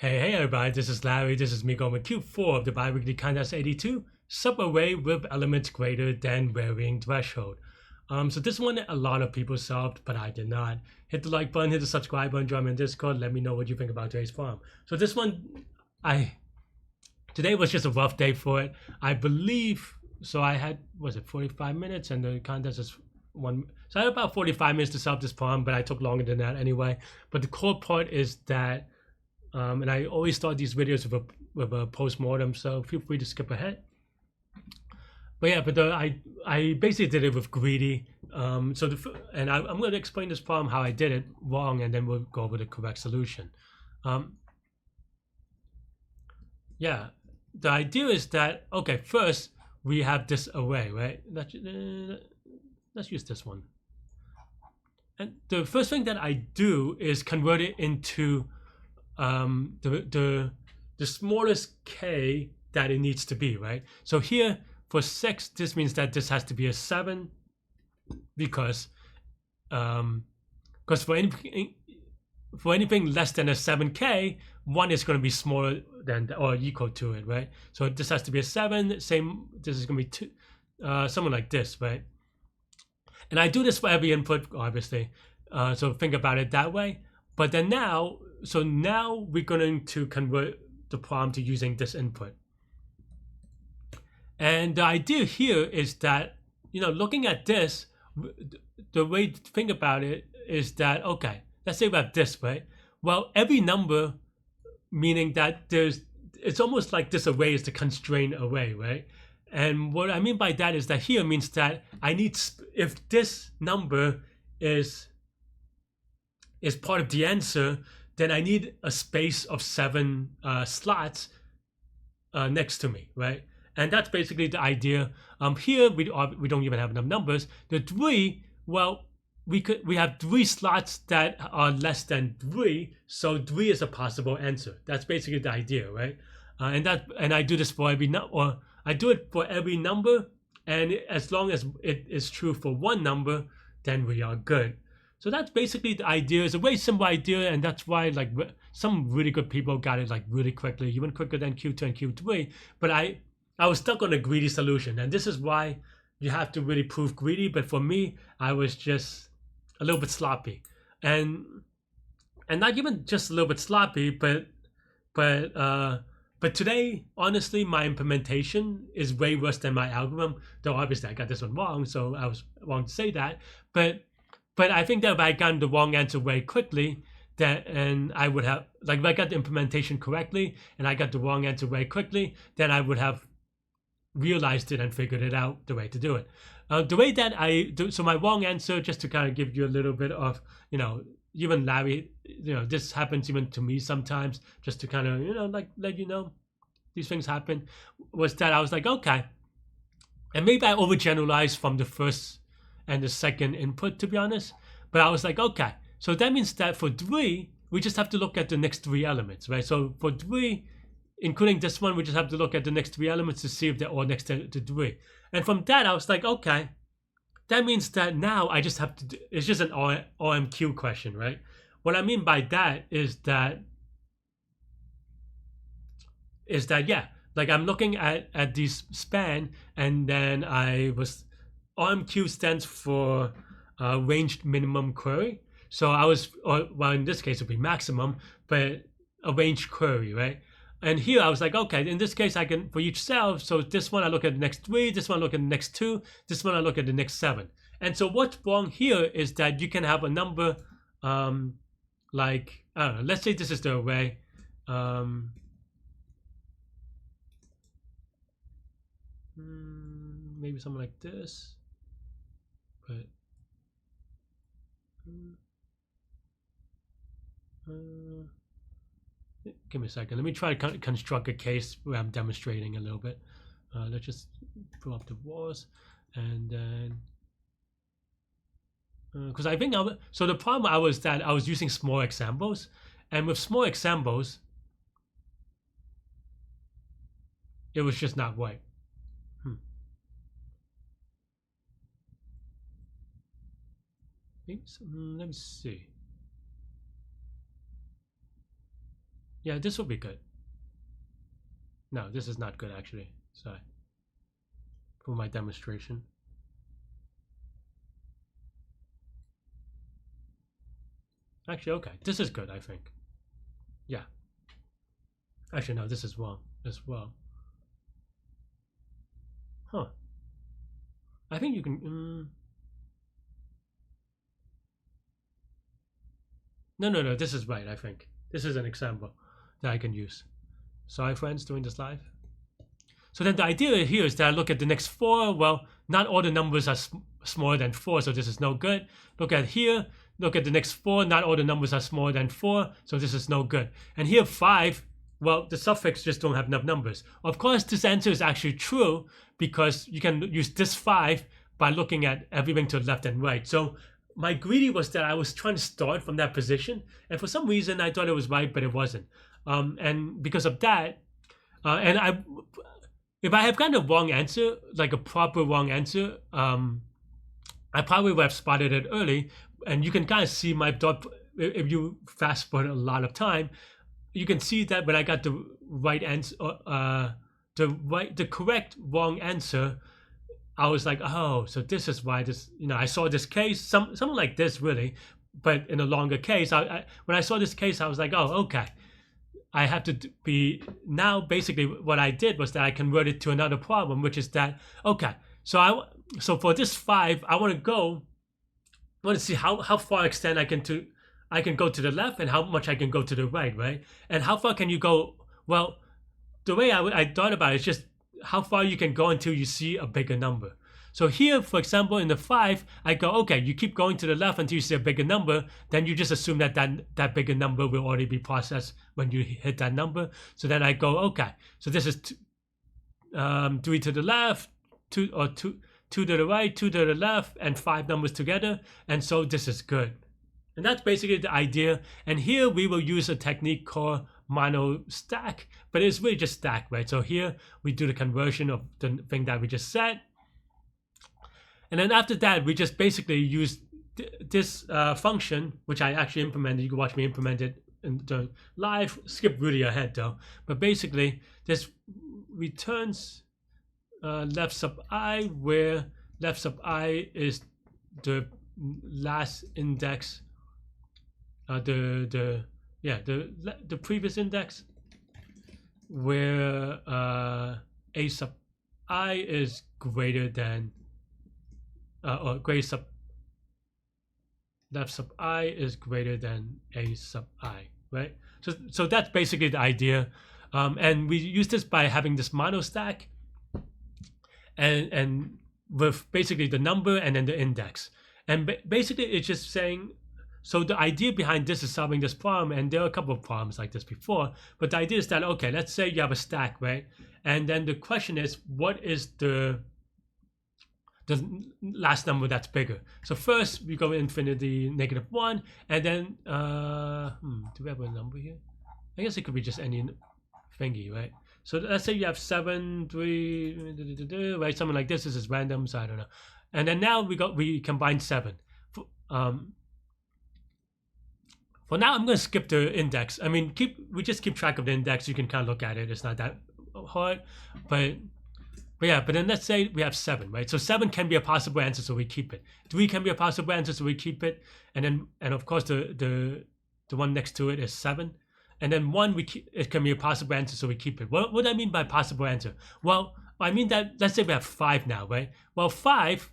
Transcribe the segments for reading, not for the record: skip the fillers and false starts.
Hey everybody, this is Larry. This is me going with Q4 of the biweekly contest 82, Subarray with elements greater than varying threshold. So this one a lot of people solved, but I did not. Hit the like button, hit the subscribe button, join me in Discord, let me know what you think about today's problem. So this one, today was just a rough day for it. I believe, so I had, was it 45 minutes and the contest is one, so I had about 45 minutes to solve this problem, but I took longer than that anyway. But the core part is that and I always start these videos with a post-mortem, so feel free to skip ahead. But yeah, but I basically did it with greedy. I'm going to explain this problem, how I did it wrong, and then we'll go over the correct solution. Yeah, the idea is that, okay, first we have this array, right? Let's use this one. And the first thing that I do is convert it into the smallest k that it needs to be, right? So here for 6, this means that this has to be a 7 because for anything less than a 7k, 1 is going to be smaller than or equal to it, right? So this has to be a 7. Same, this is going to be 2, something like this, right? And I do this for every input, obviously. So think about it that way. But then now we're going to convert the problem to using this input. And the idea here is that, looking at this, the way to think about it is that, okay, let's say we have this, right? Well, every number, meaning that it's almost like this array is the constraint array, right? And what I mean by that is that here means that I need, if this number is part of the answer, then I need a space of 7 slots next to me, right? And that's basically the idea. Here we don't even have enough numbers. The 3, well, we have 3 slots that are less than 3, so 3 is a possible answer. That's basically the idea, right? And I do this for every or I do it for every number, and as long as it is true for one number, then we are good. So that's basically the idea. It's a very simple idea, and that's why like some really good people got it like really quickly, even quicker than Q2 and Q3. But I was stuck on a greedy solution, and this is why you have to really prove greedy. But for me, I was just a little bit sloppy, and not even just a little bit sloppy, but today, honestly, my implementation is way worse than my algorithm. Though obviously I got this one wrong, so I was wrong to say that. But I think that if I got the wrong answer very quickly, and I would have, like, if I got the implementation correctly and I got the wrong answer very quickly, then I would have realized it and figured it out the way to do it. The way that I do, so my wrong answer, just to kind of give you a little bit of, even Larry, this happens even to me sometimes, just to kind of, like let you know these things happen, was that I was like, okay, and maybe I overgeneralized from the first and the second input, to be honest. But I was like, okay, so that means that for 3, we just have to look at the next 3 elements, right? So for 3, including this one, we just have to look at the next 3 elements to see if they're all next to 3. And from that, I was like, okay, that means that now I just have to it's just an OMQ question, right? What I mean by that is that yeah, like I'm looking at these span, and then OMQ stands for ranged minimum query. So I was, well, in this case it would be maximum, but a ranged query, right? And here I was like, okay, in this case I can, for each cell, so this one I look at the next 3, this one I look at the next 2, this one I look at the next 7. And so what's wrong here is that you can have a number like, I don't know, let's say this is the array. Maybe something like this. But give me a second. Let me try to construct a case where I'm demonstrating a little bit. Let's just pull up the walls, and then because I think so the problem I was using small examples, and with small examples, it was just not right. Let me see. Yeah, this will be good. No, this is not good actually. Sorry. For my demonstration. Actually, okay. This is good, I think. Yeah. Actually, no, this is wrong as well. Huh. I think you can... No, this is right, I think. This is an example that I can use. Sorry, friends, doing this live. So then the idea here is that I look at the next 4. Well, not all the numbers are smaller than 4, so this is no good. Look at here. Look at the next 4. Not all the numbers are smaller than 4, so this is no good. And here 5, well, the suffix just don't have enough numbers. Of course, this answer is actually true because you can use this 5 by looking at everything to the left and right. So my greedy was that I was trying to start from that position, and for some reason I thought it was right, but it wasn't. And because of that, if I have gotten a wrong answer, like a proper wrong answer, I probably would have spotted it early. And you can kind of see my thought. If you fast forward a lot of time, you can see that when I got the right answer, the correct wrong answer, I was like, oh, so this is why this. I saw this case, something like this really, but in a longer case. When I saw this case, I was like, oh, okay. I have to be now. Basically, what I did was that I converted to another problem, which is that okay. So for this 5, I want to see how far extent I can go to the left and how much I can go to the right, and how far can you go? Well, the way I thought about it is just how far you can go until you see a bigger number. So here, for example, in the 5, I go, okay, you keep going to the left until you see a bigger number, then you just assume that bigger number will already be processed when you hit that number. So then I go, okay, so this is 3 to the left, 2 to the right, 2 to the left, and 5 numbers together, and so this is good. And that's basically the idea. And here we will use a technique called mono stack, but it's really just stack, right? So here we do the conversion of the thing that we just said. And then after that, we just basically use this function, which I actually implemented. You can watch me implement it in the live. Skip really ahead though. But basically, this returns left sub I, where left sub I is the last index, the previous index, where a sub I is greater than or greater sub left sub I is greater than a sub I, right? So that's basically the idea, and we use this by having this mono stack, and with basically the number and then the index, and basically it's just saying. So the idea behind this is solving this problem, and there are a couple of problems like this before, but the idea is that okay, let's say you have a stack, right? And then the question is, what is the last number that's bigger? So first we go infinity -1, and then do we have a number here? I guess it could be just any thingy, right? So let's say you have 7, 3, right? Something like this. This is random, so I don't know. And then now we combine 7. For now, I'm going to skip the index. I mean, we just keep track of the index. You can kind of look at it. It's not that hard, but then let's say we have 7, right? So 7 can be a possible answer, so we keep it. 3 can be a possible answer, so we keep it. And of course the one next to it is 7. And then 1 it can be a possible answer, so we keep it. What do I mean by possible answer? Well, I mean that let's say we have 5 now, right? Well, 5.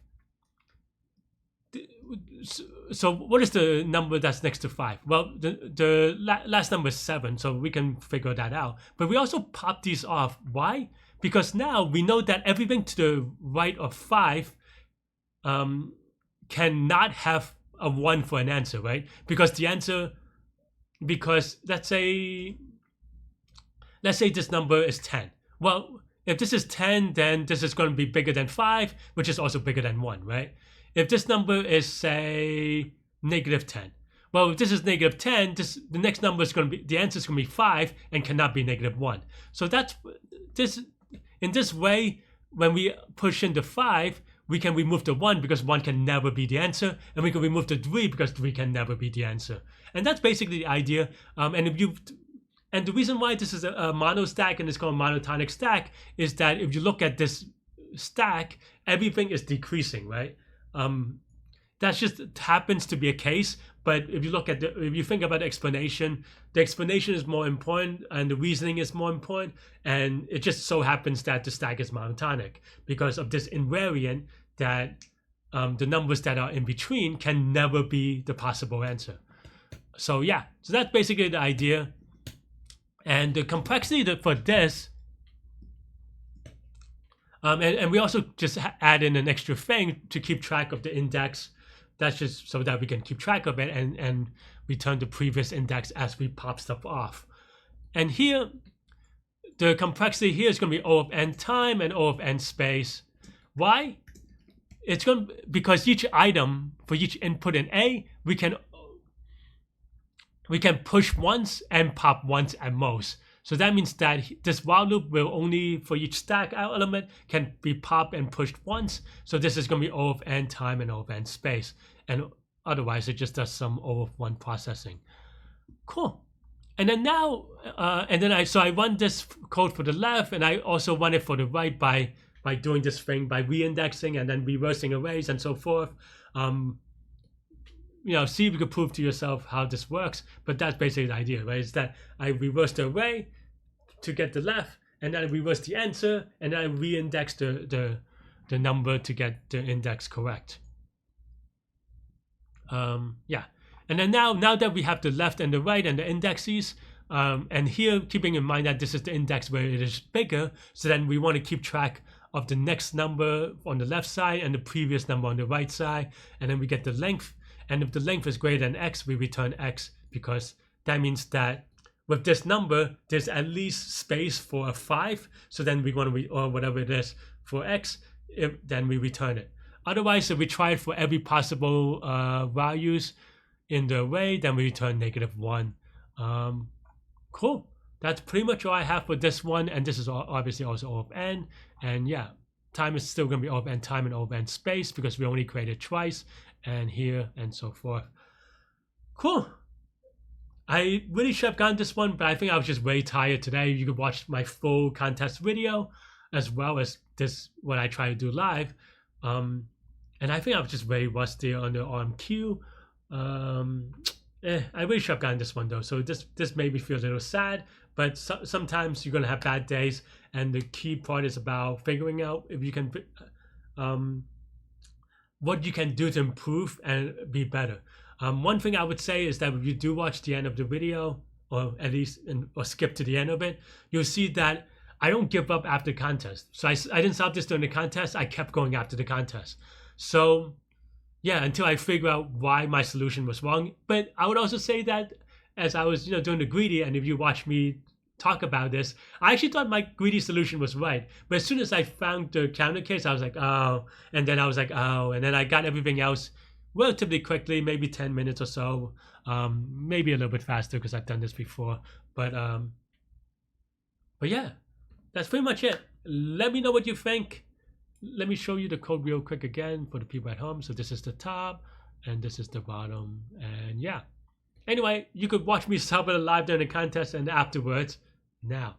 So what is the number that's next to 5? Well, the last number is 7, so we can figure that out. But we also pop these off. Why? Because now we know that everything to the right of 5 cannot have a 1 for an answer, right? Because let's say this number is 10. Well, if this is 10, then this is going to be bigger than 5, which is also bigger than 1, right? If this number is, say, -10, well, if this is -10, the next number is going to be, the answer is going to be 5 and cannot be -1. So that's this. In this way, when we push into 5, we can remove the 1 because 1 can never be the answer, and we can remove the 3 because 3 can never be the answer. And that's basically the idea. And And the reason why this is a mono stack and it's called monotonic stack is that if you look at this stack, everything is decreasing, right? That just happens to be a case. But if you look at if you think about the explanation is more important and the reasoning is more important. And it just so happens that the stack is monotonic because of this invariant that the numbers that are in between can never be the possible answer. So yeah, so that's basically the idea. And the complexity for this, and we also just add in an extra thing to keep track of the index. That's just so that we can keep track of it and return the previous index as we pop stuff off. And here, the complexity here is going to be O of n time and O of n space. Why? It's going to, because each item for each input in A, we can push once and pop once at most. So that means that this while loop will only, for each stack element, can be popped and pushed once. So this is going to be O of n time and O of n space. And otherwise, it just does some O of 1 processing. Cool. And then now, so I run this code for the left, and I also run it for the right by doing this thing, by reindexing and then reversing arrays and so forth. See if you can prove to yourself how this works. But that's basically the idea, right? Is that I reverse the array to get the left, and then I reverse the answer, and then I reindex the number to get the index correct. Yeah. And then now that we have the left and the right and the indexes, and here keeping in mind that this is the index where it is bigger, so then we want to keep track of the next number on the left side and the previous number on the right side, and then we get the length. And if the length is greater than x, we return x, because that means that with this number, there's at least space for a 5. So then we want to, or whatever it is for x, then we return it. Otherwise, if we try it for every possible values in the array, then we return -1. Cool. That's pretty much all I have for this one. And this is obviously also O of n. And yeah, time is still going to be O of n time and O of n space because we only created twice, and here and so forth. Cool. I really should have gotten this one, but I think I was just way tired today. You could watch my full contest video as well as this, what I try to do live. And I think I was just very rusty on the RMQ. I really should have gotten this one though. So this made me feel a little sad, but sometimes you're going to have bad days. And the key part is about figuring out if you can, what you can do to improve and be better. One thing I would say is that if you do watch the end of the video, or at least or skip to the end of it, you'll see that I don't give up after the contest. So I didn't stop this during the contest. I kept going after the contest. So yeah, until I figure out why my solution was wrong. But I would also say that as I was doing the greedy, and if you watch me talk about this, I actually thought my greedy solution was right. But as soon as I found the counter case, I was like, oh, and then I was like, oh, and then I got everything else relatively quickly, maybe 10 minutes or so, maybe a little bit faster because I've done this before. But yeah, that's pretty much it. Let me know what you think. Let me show you the code real quick again for the people at home. So this is the top and this is the bottom, and yeah. Anyway, you could watch me solve it live during the contest and afterwards. Now.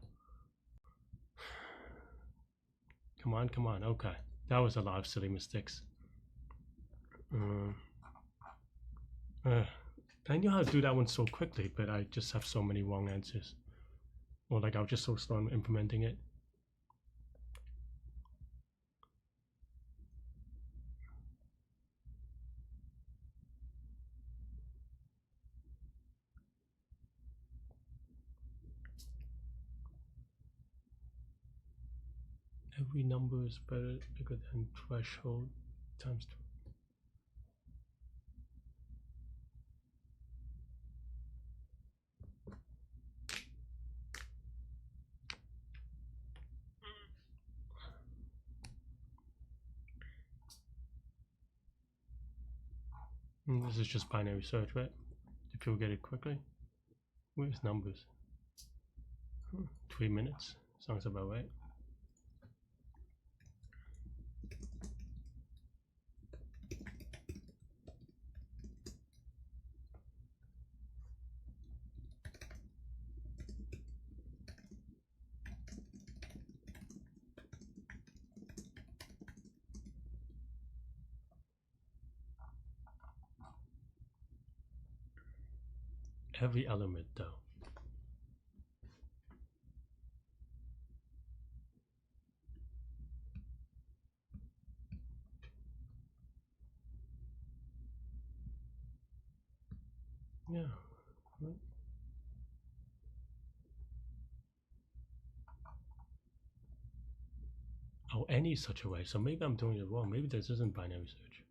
Come on. Okay. That was a lot of silly mistakes. I knew how to do that one so quickly, but I just have so many wrong answers. Or like I was just so slow in implementing it. Every number is bigger than threshold times 2. This is just binary search, right? If you'll get it quickly. Where's numbers? 3 minutes. Sounds about right. every element though. Yeah. Right. Oh, any such a way. So maybe I'm doing it wrong. Maybe this isn't binary search.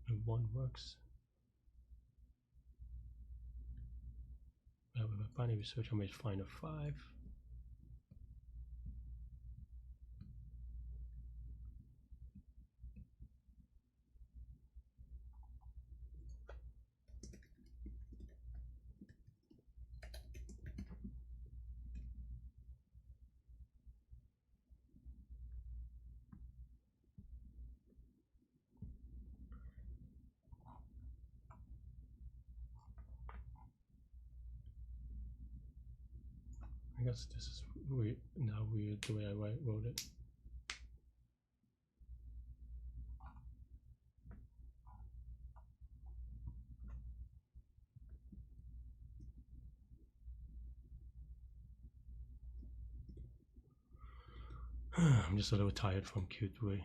If one works. With a binary search, I may find a 5. I guess this is weird, now weird the way I wrote it. I'm just a little tired from Q3.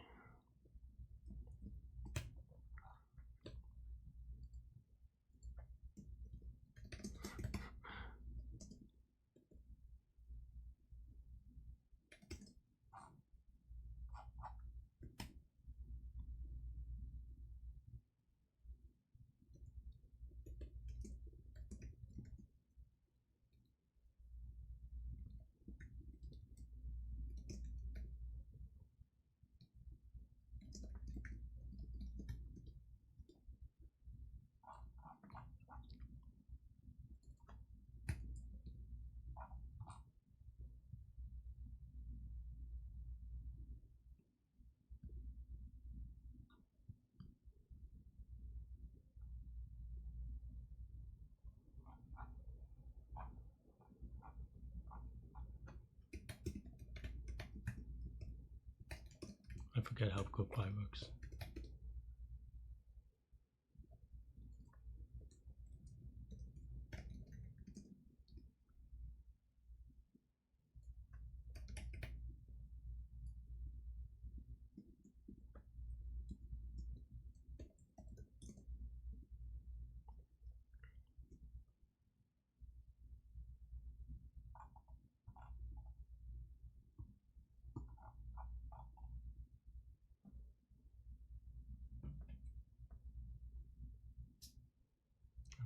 I forget how GoPy works.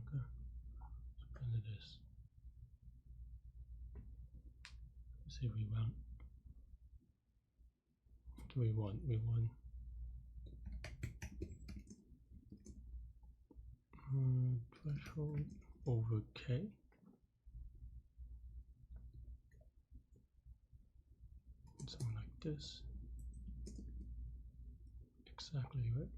Okay, so then it is. Let's see, we want. What do we want? We want threshold over K. Something like this. Exactly right.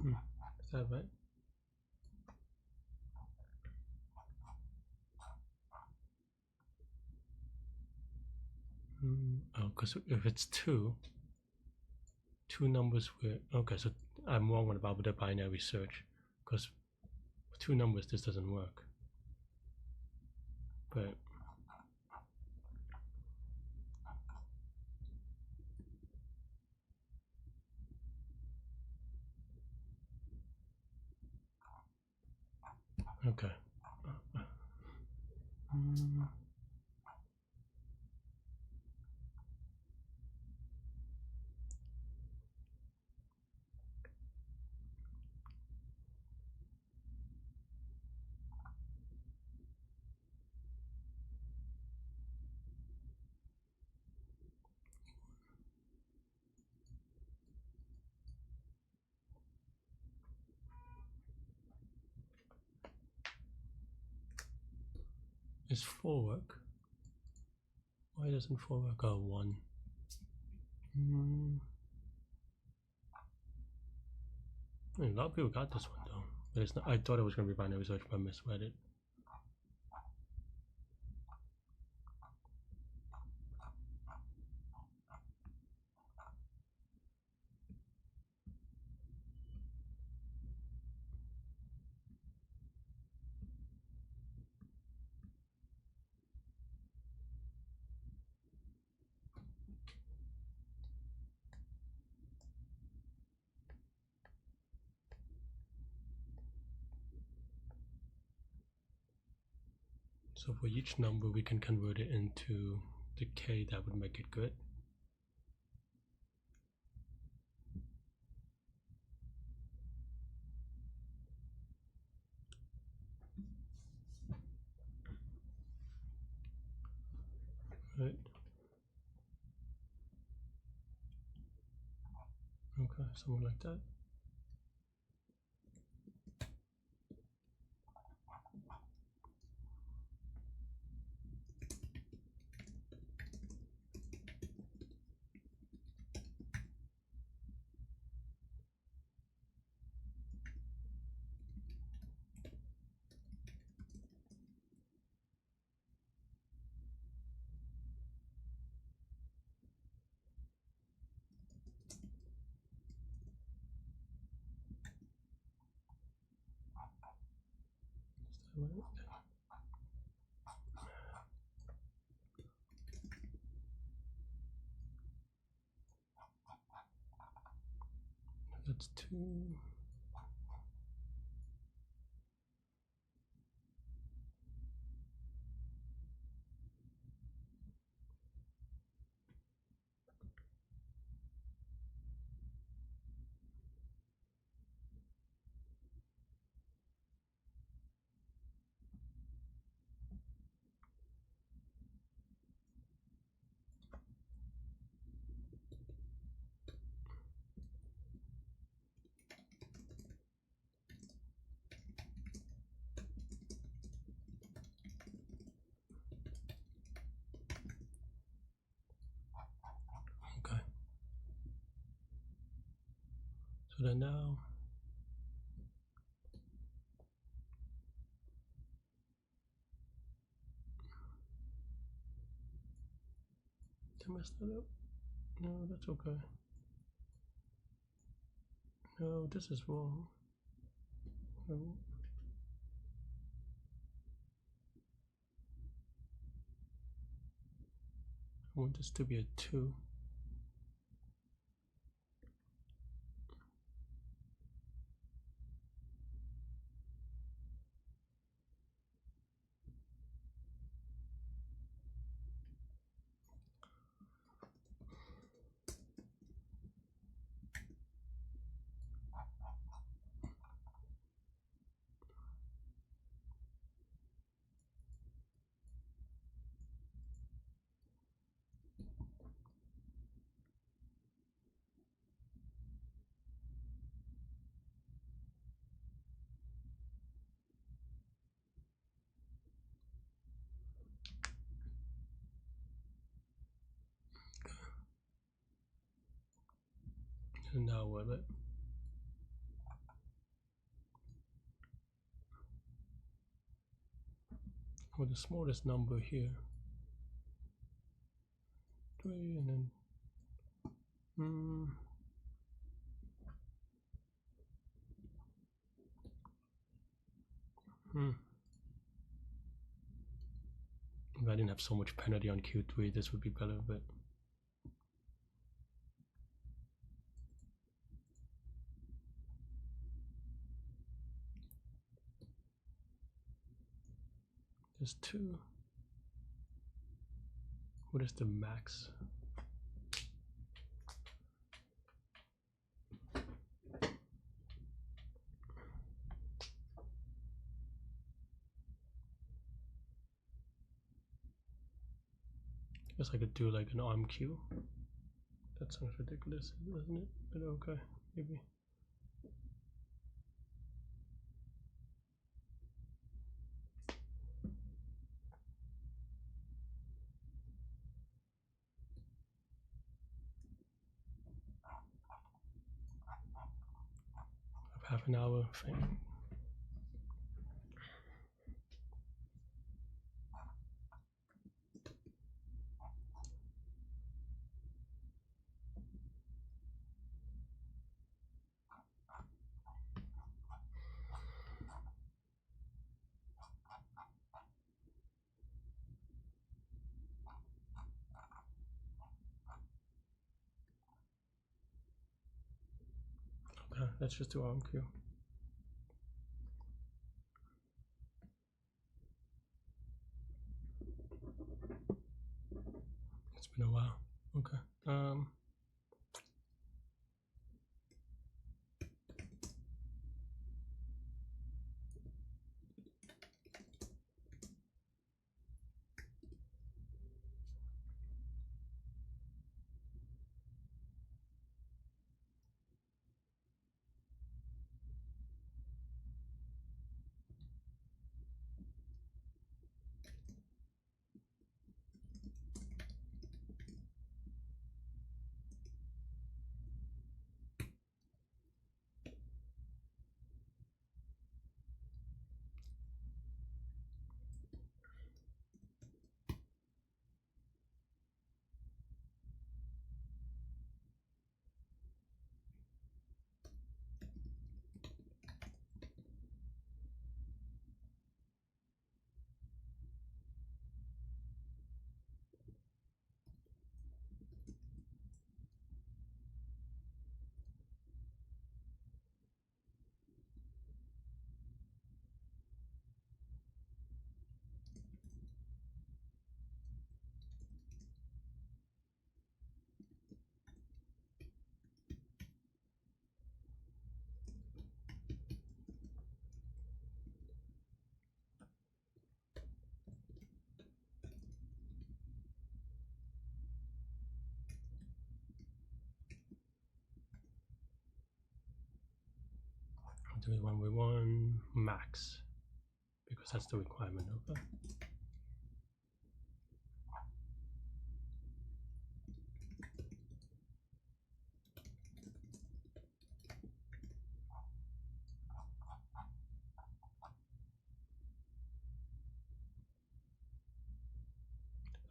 Is that right? Oh, because if it's two numbers were okay. So I'm wrong about the binary search, because two numbers this doesn't work. But okay. Is 4 work? Why doesn't 4 work? Oh, 1. I mean, a lot of people got this one though, but it's not. I thought it was going to be binary search, but I misread it. So for each number, we can convert it into the k that would make it good. Right. Okay, something like that. Is that right? That's 2. Okay. So then now, did I mess that up? No, that's okay. No, this is wrong. No. I want this to be a 2. And now what? For the smallest number here, 3, and then have so much penalty on Q3, this would be better, but there's 2. What is the max? I guess I could do like an arm queue. That sounds ridiculous, doesn't it? But okay, maybe. Half an hour thing. Okay, let's just do arm queue. It's been a while. Okay. Do it 1v1 max, because that's the requirement. Okay.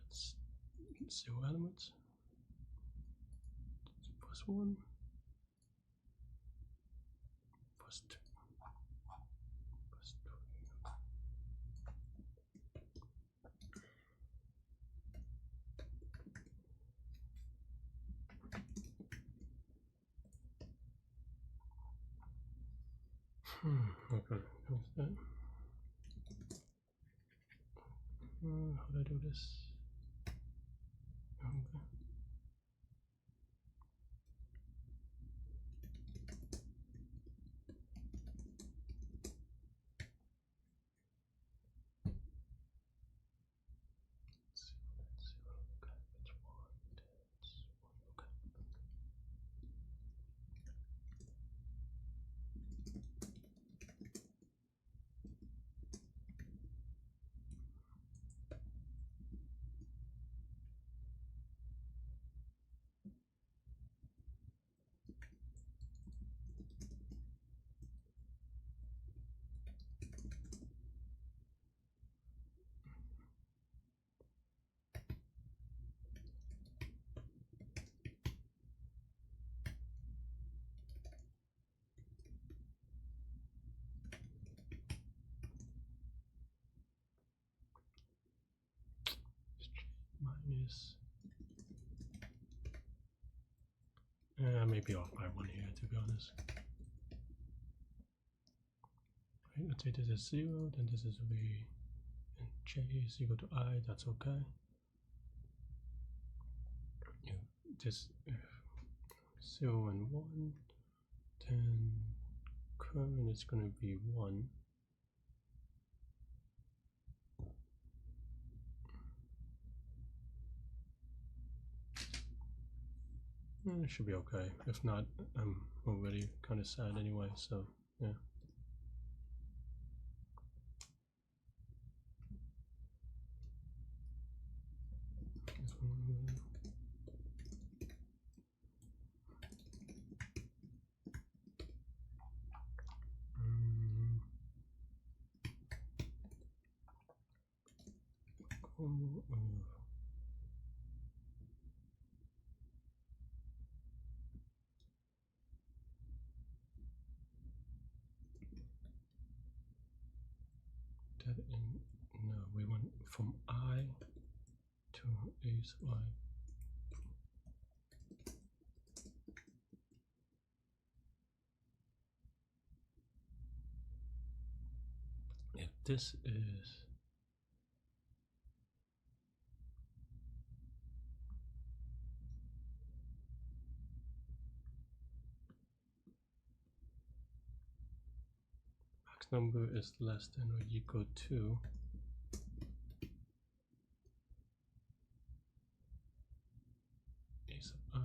That's 0 elements. Plus 1. Plus 2. Plus 3. Okay, what's that? How do I do this? Okay. minus. Maybe off by 1 here, to be honest. Right, let's say this is 0, then this is V, and J is equal to I, that's okay. Yeah, this 0 and 1, then current is going to be 1. It should be okay. If not, I'm already kind of sad anyway, so yeah. No, we want from I to is I. If this is max number is less than or equal to is I.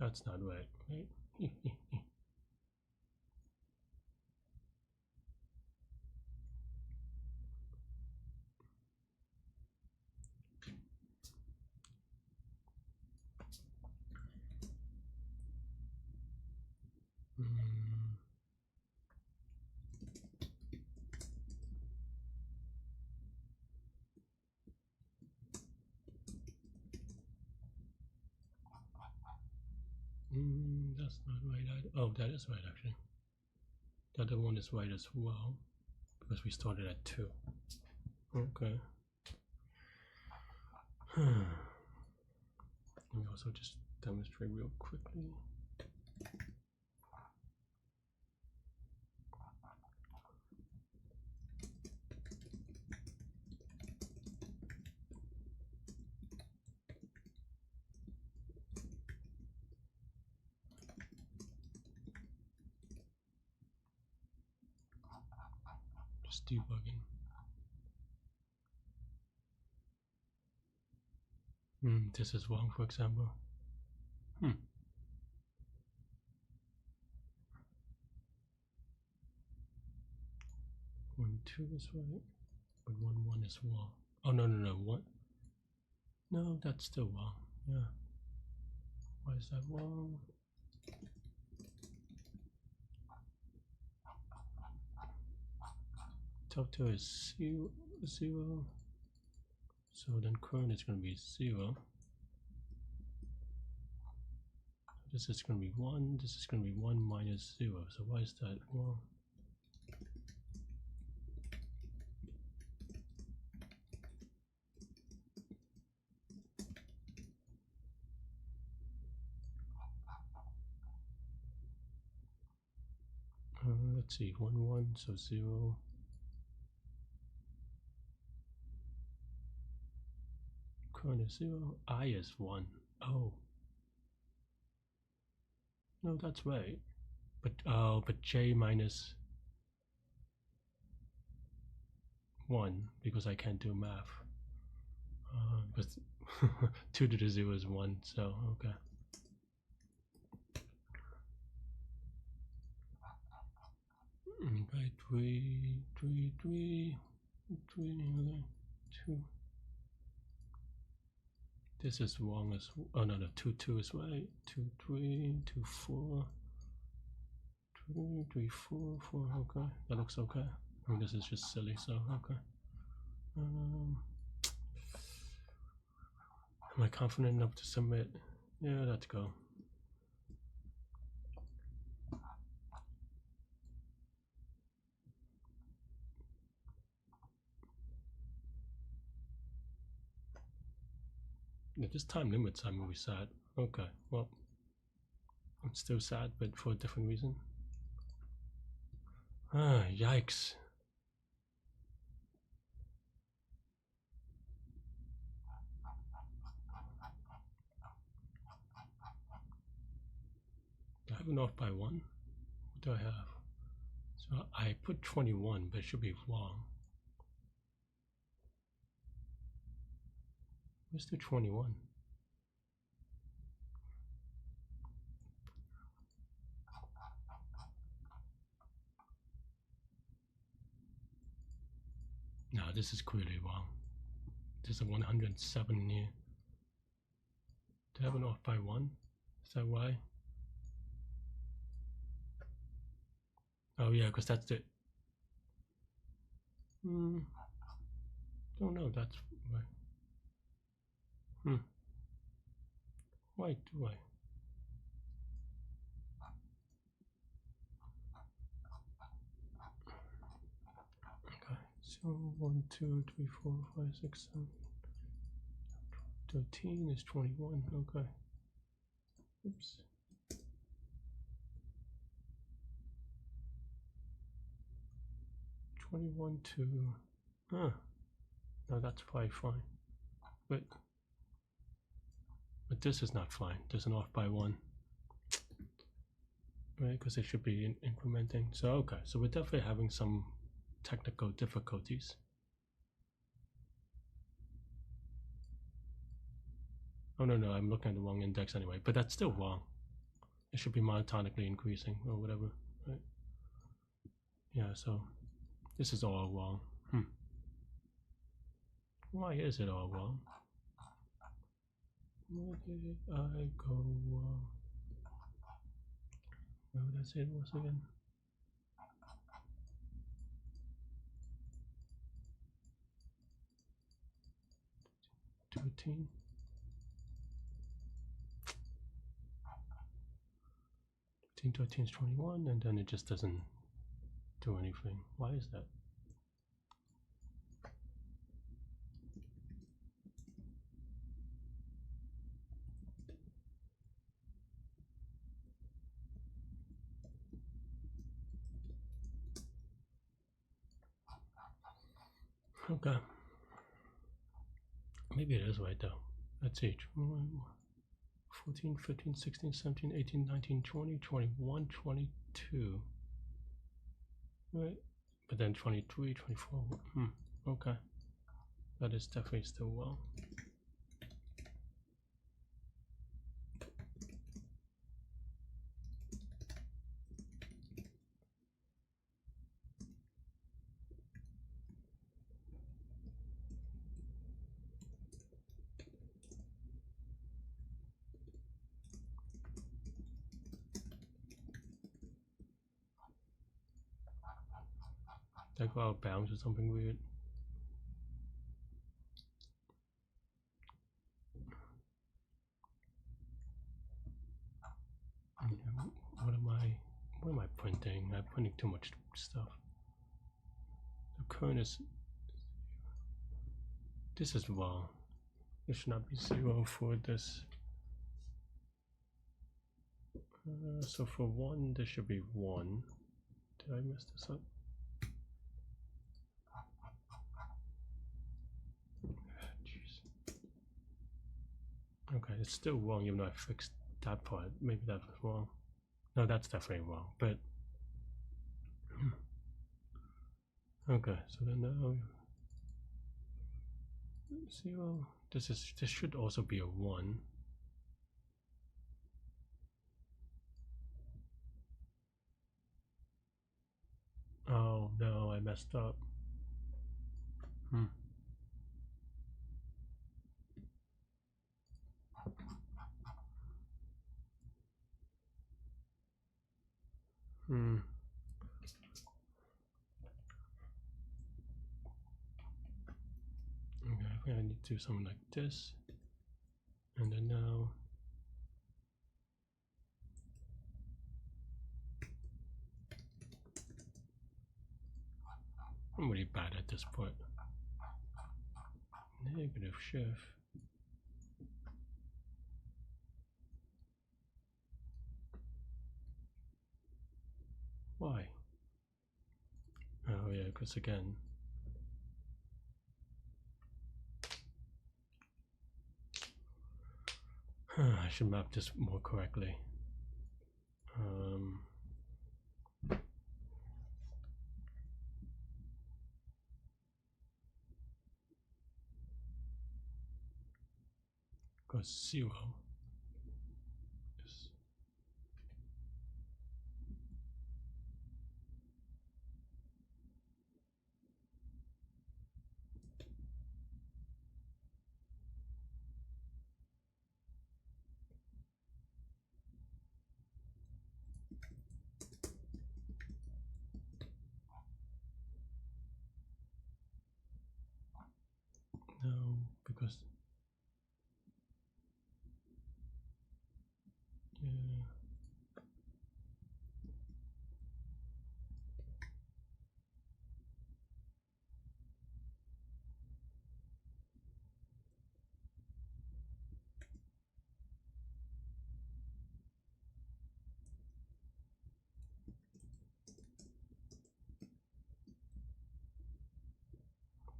That's not right, right? That's not right. Oh, that is right actually. The other one is right as well because we started at 2. Okay. Let me also just demonstrate real quickly. Just debugging. This is wrong, for example. 1, 2 is right, but 1, 1 is wrong. Oh, no, 1. No, that's still wrong. Yeah. Why is that wrong? Total is 0, 0. So then current is going to be 0. This is going to be 1. This is going to be 1 minus 0. So why is that wrong? Let's see, 1, 1, so 0. Current is 0. I is 1. Oh. No, that's right. But J minus 1 because I can't do math. Because 2 to the 0 is 1, so okay. Okay, 3, 3, 3, 3, okay, 2. This is wrong as well. Oh no, 2, 2 is right. 2, 3, 2, 4. 3, 3, 4, 4. Okay, that looks okay. I mean, this is just silly, so okay. Am I confident enough to submit? Yeah, let's go. This time limits, I'm really sad. Okay, well, I'm still sad, but for a different reason. Ah, yikes. Do I have an off by 1? What do I have? So I put 21, but it should be wrong. Where's the 21? No, this is clearly wrong. There's a 107 in here. Do I have an off by 1? Is that why? Oh yeah, because that's it. Don't know, that's right. Why do I? Okay, so 1, 2, 3, 4, 5, 6, 7. 13 is 21, okay. Oops. 21 to, no, that's probably fine. But this is not fine. There's an off by 1, right? Because it should be incrementing. So okay, so we're definitely having some technical difficulties. Oh no, I'm looking at the wrong index anyway. But that's still wrong. It should be monotonically increasing or whatever, right? Yeah. So this is all wrong. Why is it all wrong? Where did I go wrong? Where would I say it was again? $13. 13 is 21, and then it just doesn't do anything. Why is that? Okay. Maybe it is right though. Let's see. 14, 15, 16, 17, 18, 19, 20, 21, 22. Right. But then 23, 24. Okay. That is definitely still wrong. Did I go out of bounds or something weird? Yeah, what am I printing? I'm printing too much stuff. The current is, this is wrong. It should not be 0 for this. So for 1, there should be 1. Did I mess this up? Jeez. Okay, it's still wrong even though I fixed that part. Maybe that was wrong. No, that's definitely wrong, but okay, so then now 0. This should also be a 1. Oh no, I messed up. Okay, I think I need to do something like this. And then now I'm really bad at this part. Negative shift. Why? Oh yeah, because again, I should map this more correctly. Because 0 is no, because yeah.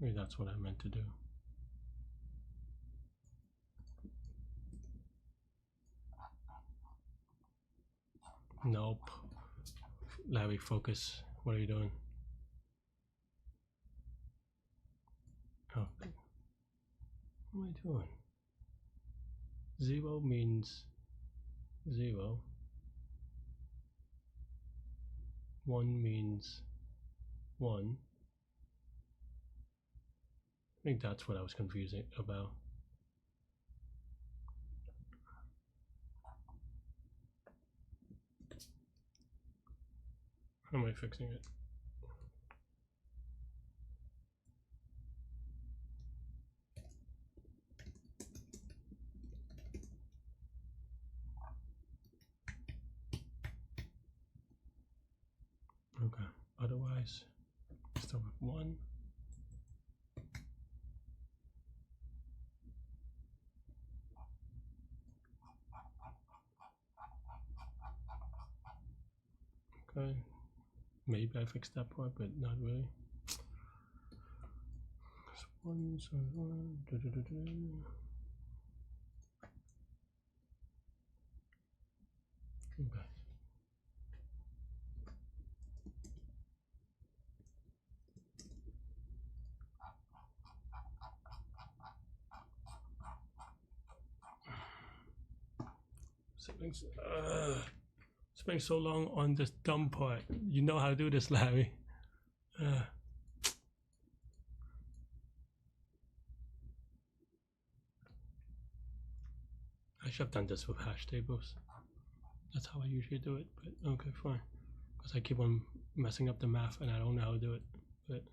Maybe that's what I meant to do. Nope. Larry, focus. What are you doing? Oh, what am I doing? 0 means 0. 1 means 1. I think that's what I was confusing about. How am I fixing it? Okay, otherwise, start with 1. Okay, maybe I fixed that part, but not really. 1, so 1, Okay. Spending so long on this dumb part. You know how to do this, Larry. I should have done this with hash tables. That's how I usually do it, but okay, fine. Because I keep on messing up the math and I don't know how to do it. But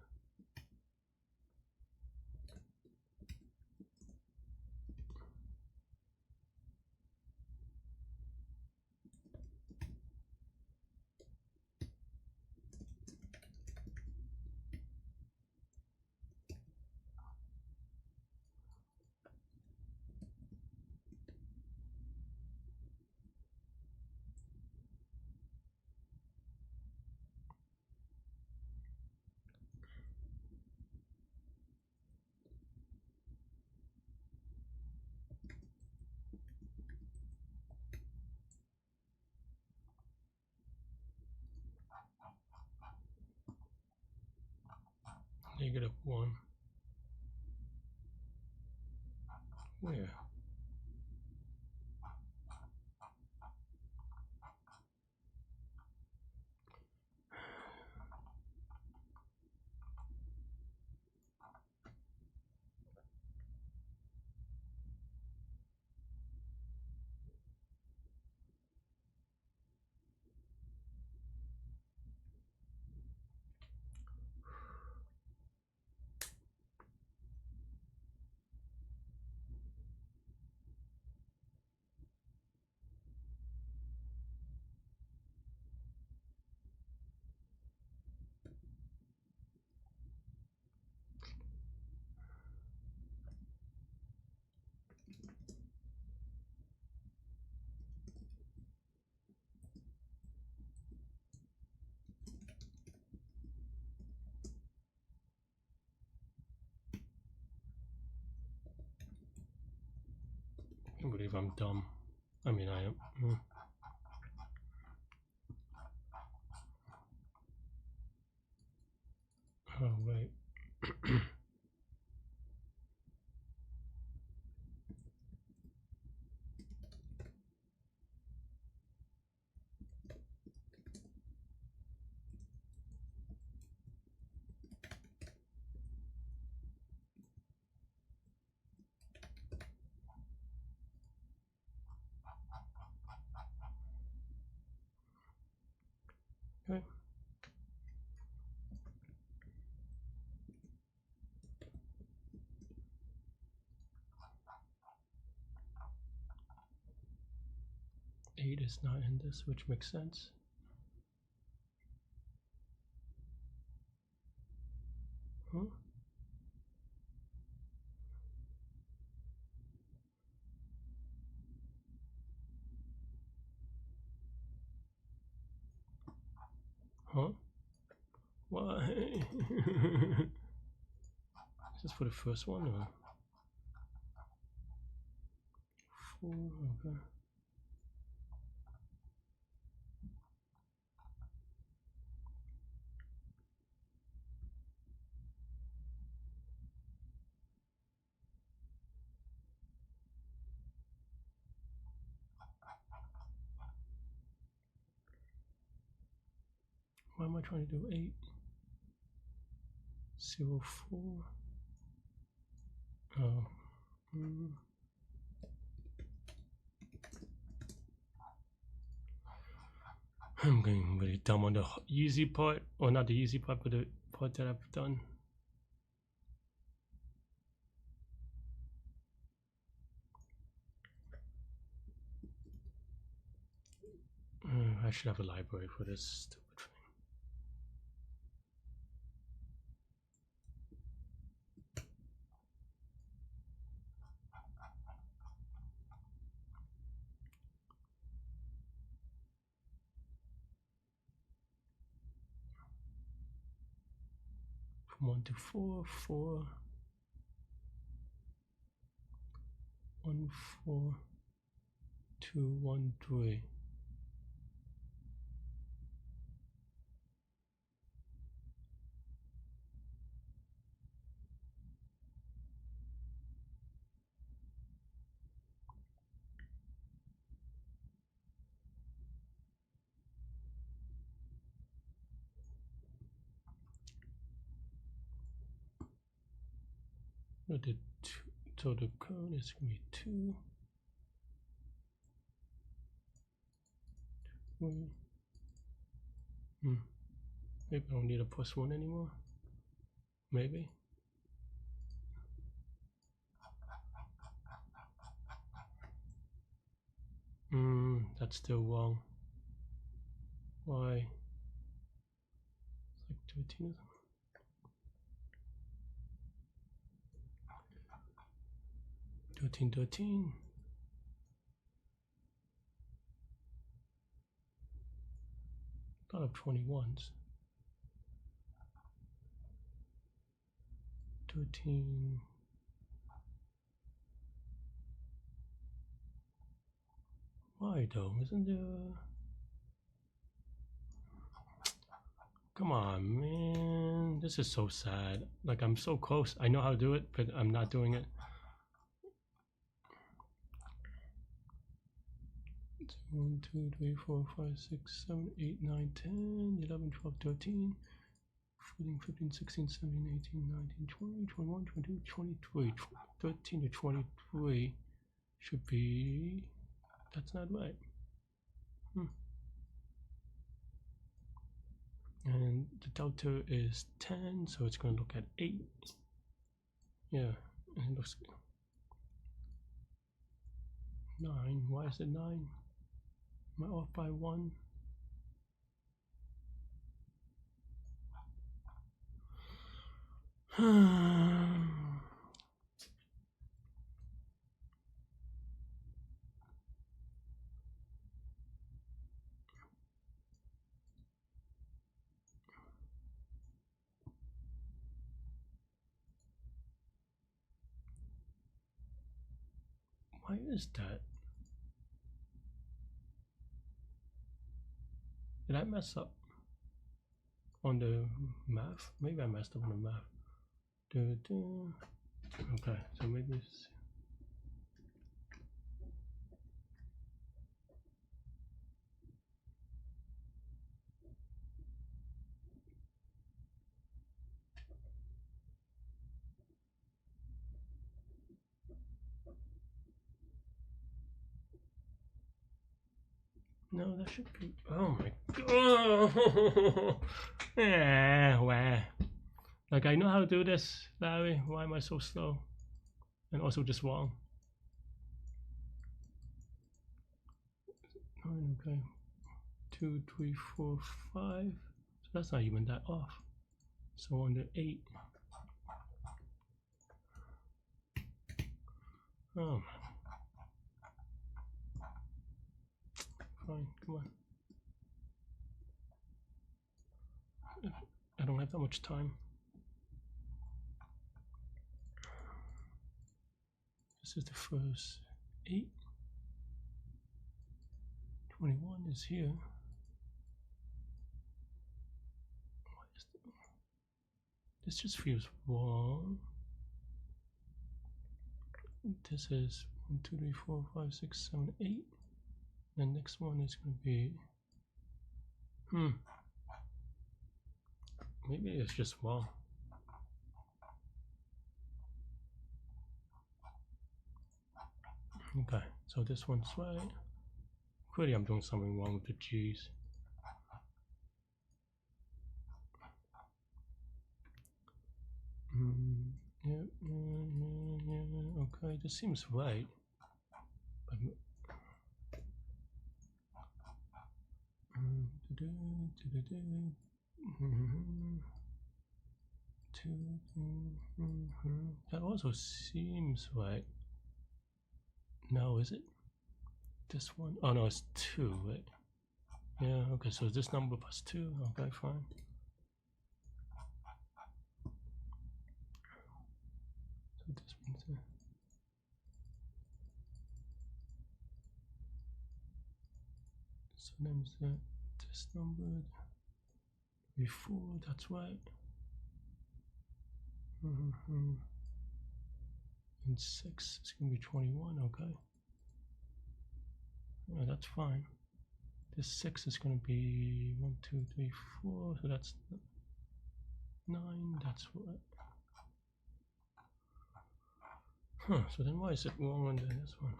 -1. Where? I can't believe I'm dumb. I mean, I am. Oh, wait. Okay. Eight is not in this, which makes sense. Huh? Huh? Why? Is this for the first one or? 4, okay. Why am I trying to do 8? 0, 4. Oh. I'm getting really dumb on the easy part, or not the easy part, but the part that I've done. I should have a library for this stupid thing. From 1 to 4, 4, 1, 4, 2, 1, 3. No, the total code is going to be 2. 1. Maybe I don't need a +1 anymore. Maybe. That's still wrong. Why? It's like 13 or something. 13, 13. A lot of 21s. 13. Why though? Isn't there? Come on, man. This is so sad. Like, I'm so close. I know how to do it, but I'm not doing it. 1, 2, 3, 4, 5, 6, 7, 8, 9, 10, 11, 12, 13, 14, 15, 16, 17, 18, 19, 20, 21, 22, 23. 13 to 23 should be. That's not right. And the delta is 10, so it's going to look at 8. Yeah, and it looks 9. Why is it 9? Am I off by 1? Why is that? Did I mess up on the math? Maybe I messed up on the math. Okay, so maybe it's... No, that should be... Oh my god! Wow. Like, I know how to do this, Larry. Why am I so slow? And also just wrong. Okay. 2, 3, 4, 5. So that's not even that off. So on the 8. Oh. Fine, come on. I don't have that much time. This is the first 8. 21 is here. Why is this just feels wrong. This is 1, 2, 3, 4, 5, 6, 7, 8. The next one is going to be maybe it's just wrong. Okay, so this one's right. Clearly I'm doing something wrong with the G's. Yeah, okay, this seems right. But that also seems right. No, is it? This one? Oh no, it's 2, right? Yeah, okay, so this number plus 2, okay, fine. So this means so that means this number before, that's right. And 6 is going to be 21, okay. Yeah, that's fine. This 6 is going to be 1, 2, 3, 4, so that's 9, that's what. Huh, so then why is it wrong on this one?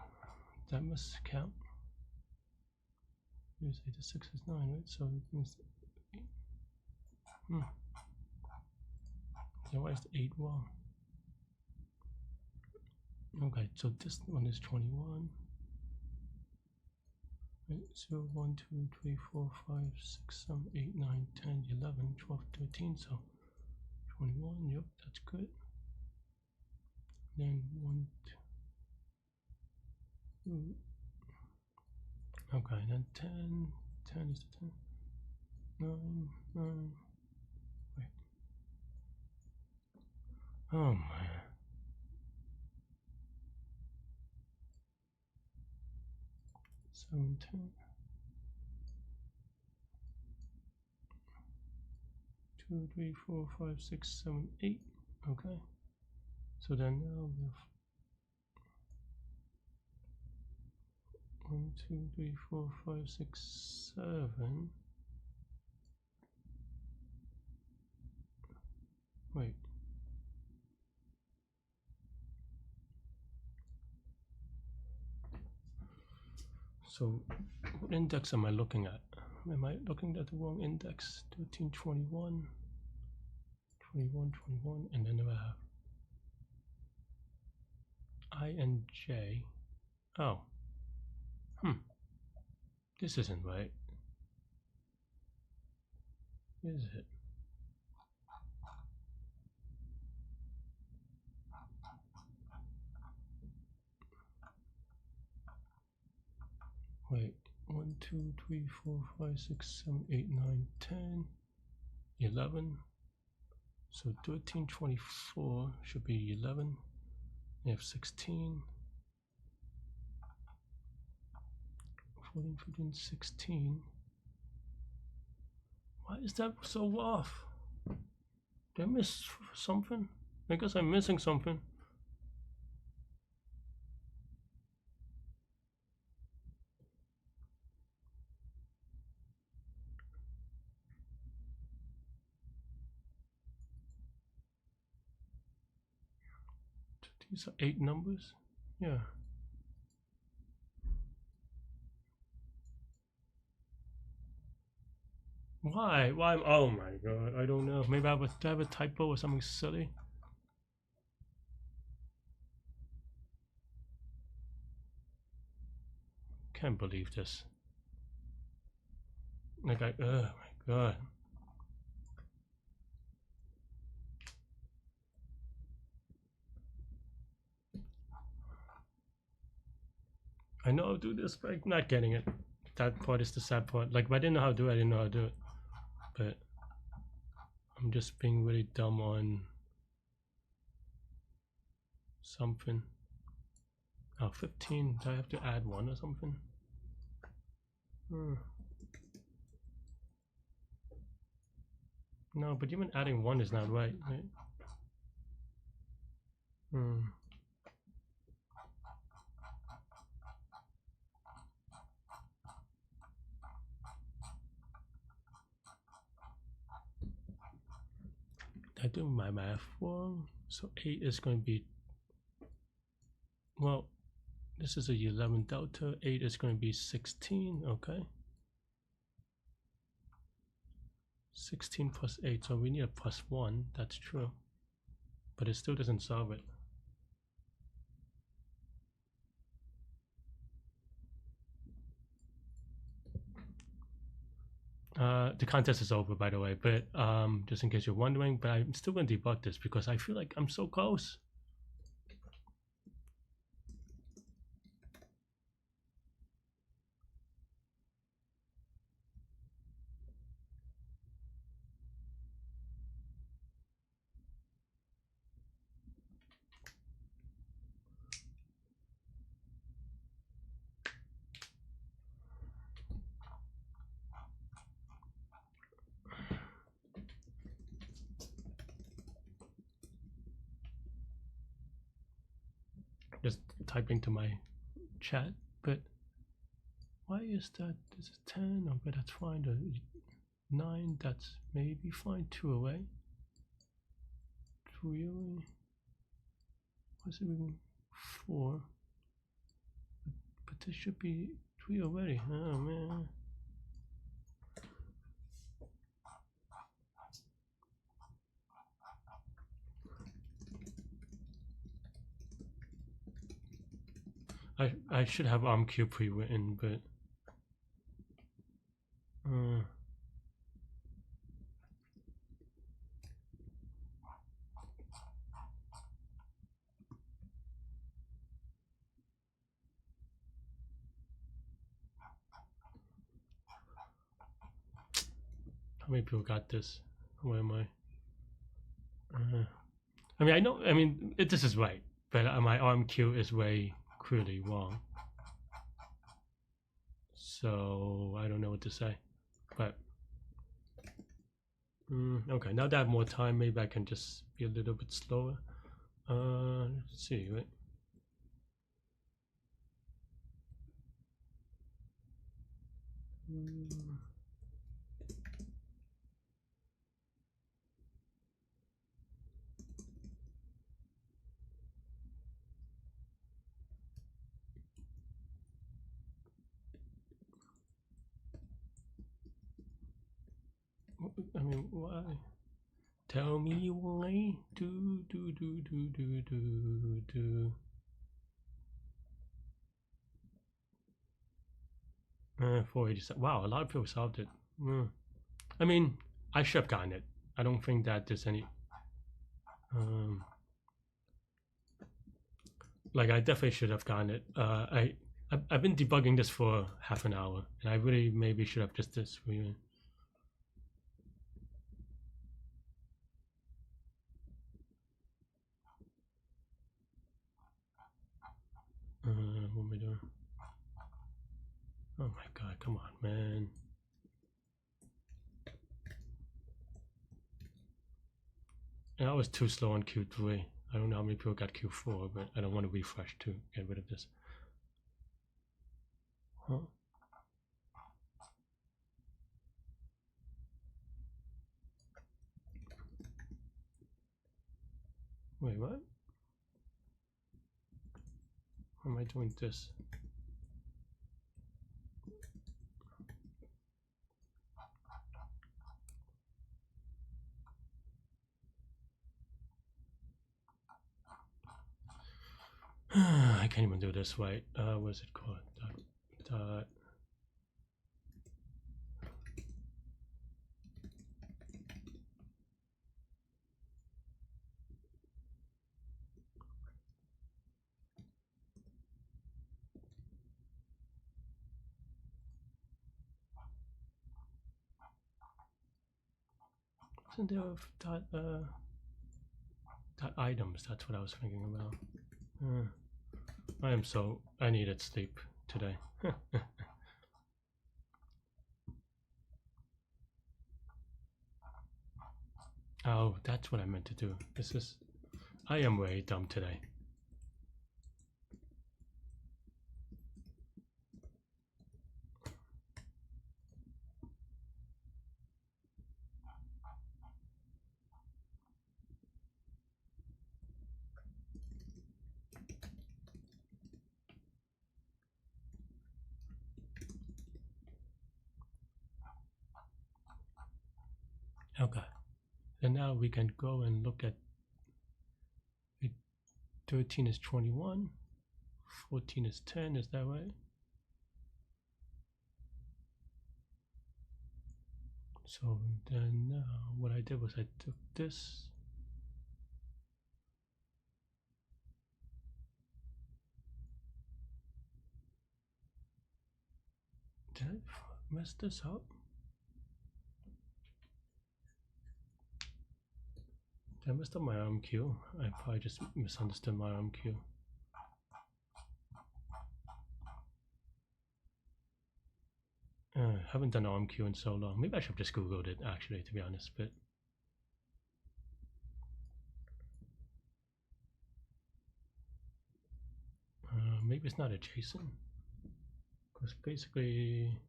That must count. You say the 6 is 9, right? So it means 8. Then why is the 8 wrong? Okay, so this one is 21. Right, so 1, 2, 3, 4, 5, 6, 7, 8, 9, 10, 11, 12, 13. So 21, yep, that's good. Then 1, 2. Okay, then 10. 10 is the 10. 9, 9. Wait. Oh man. 7, 10. 2, 3, 4, 5, 6, 7, 8. Okay. So then now we have 1, 2, 3, 4, 5, 6, 7. Wait. So what index am I looking at? Am I looking at the wrong index? 13, 21, 21, 21, and then I have I and J. Oh. This isn't right. Is it? Wait. 1, 2, 3, 4, 5, 6, 7, 8, 9, 10, 11. So 13, 24 should be 11. You have 16. 14, 15, 16. Why is that so off? Did I miss something? I guess I'm missing something. These are 8 numbers? Yeah. Why? Why? Oh my god, I don't know. Maybe I have a typo or something silly. Can't believe this. Like oh my god. I know how to do this, but I'm not getting it. That part is the sad part. Like if I didn't know how to do it, I didn't know how to do it. But I'm just being really dumb on something. Oh, 15. Do I have to add 1 or something? No, but even adding 1 is not right. I do my math wrong. So 8 is going to be, well, this is a 11 delta. 8 is going to be 16. Okay. 16 plus 8. So we need a plus 1. That's true. But it still doesn't solve it. The contest is over, by the way, but just in case you're wondering, but I'm still going to debug this because I feel like I'm so close. Just typing to my chat, but why is that? This is 10. Okay, that's fine. 9, that's maybe fine. 2 away. 3 away. What's it even 4? But this should be 3 already. Oh man. I should have ARMQ pre-written, but how many people got this? Where am I? I mean, I know. I mean, this is right, but my ARMQ is way clearly wrong. So I don't know what to say, but okay. Now that I have more time, maybe I can just be a little bit slower. Let's see. Right. I mean, why? Tell me why. Do. 487. Wow, a lot of people solved it. I mean, I should have gotten it. I don't think that there's any. Like I definitely should have gotten it. I've been debugging this for half an hour, and I really maybe should have just this. What am I doing? Oh my god, come on, man. That was too slow on Q3. I don't know how many people got Q4, but I don't want to refresh to get rid of this. Huh? Wait, what? How am I doing this? I can't even do this right. What's it called? Dot. Isn't there dot items? That's what I was thinking about. I needed sleep today. Oh, that's what I meant to do. I am way dumb today. Okay. And now we can go and look at 13 is 21, 14 is 10, is that right? So then what I did was I took this. Did I mess this up? Did I mess up my RMQ? I probably just misunderstood my RMQ. Haven't done RMQ in so long. Maybe I should have just Googled it actually, to be honest, but maybe it's not adjacent. Because basically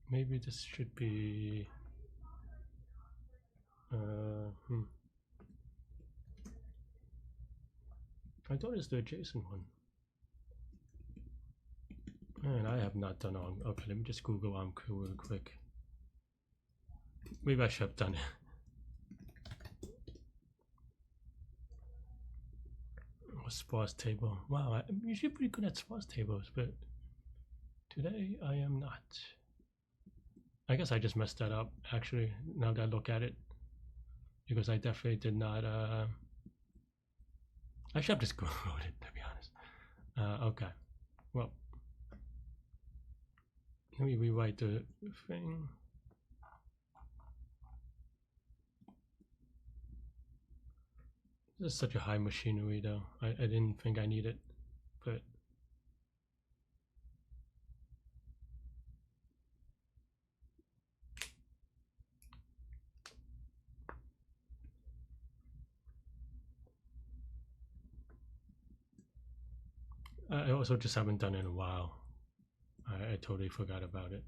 maybe this should be I thought it's the adjacent one. And I have not done on. Okay, let me just Google RMQ real quick. Maybe I should have done it. Oh, sparse table. Wow, I'm usually pretty good at sparse tables, but today I am not. I guess I just messed that up, actually, now that I look at it. Because I definitely did not, I should have just Googled it, to be honest. Okay, well, let me rewrite the thing. This is such a high machinery, though. I didn't think I needed, but I also just haven't done it in a while. I totally forgot about it.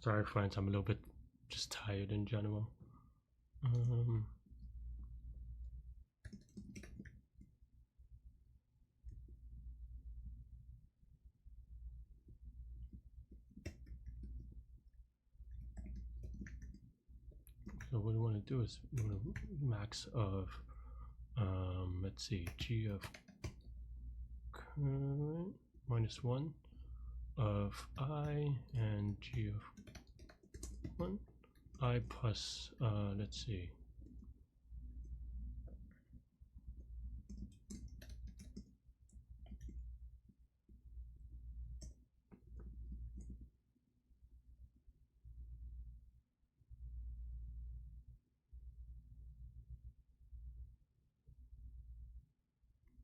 Sorry, friends, I'm a little bit just tired in general. So what we want to do is we want to max of, let's see, g of current minus 1 of I and g of 1 I plus, let's see,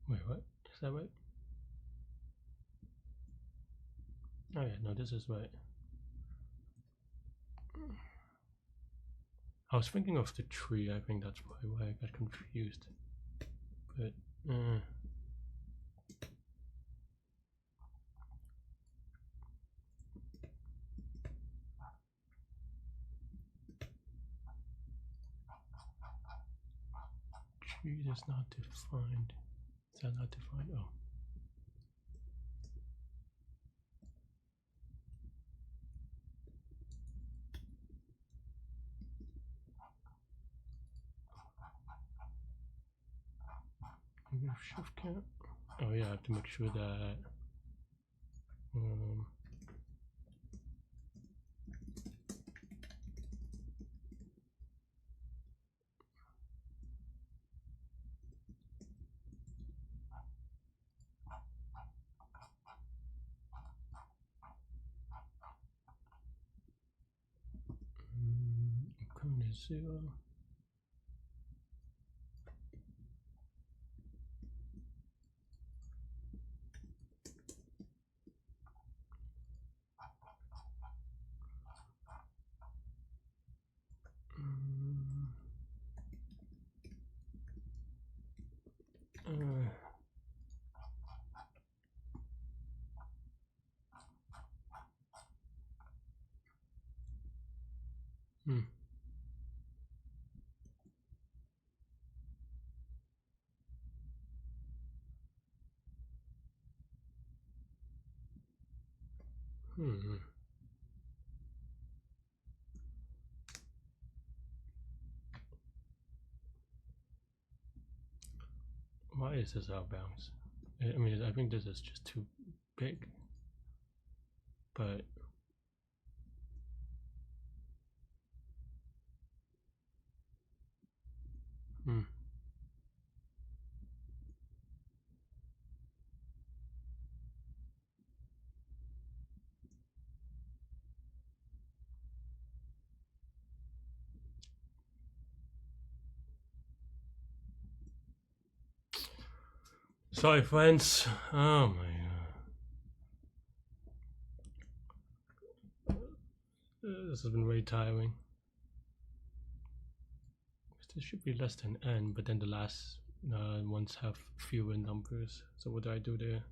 wait, what? Is that right? Oh yeah, no, this is right. I was thinking of the tree. I think that's probably why I got confused. But tree is not defined. Is that not defined? Oh. Shift count. Oh yeah, I have to make sure that current is 0. Why is this out of bounds? I mean, I think this is just too big. But sorry, friends. Oh my god, this has been very tiring. This should be less than n, but then the last ones have fewer numbers. So what do I do there?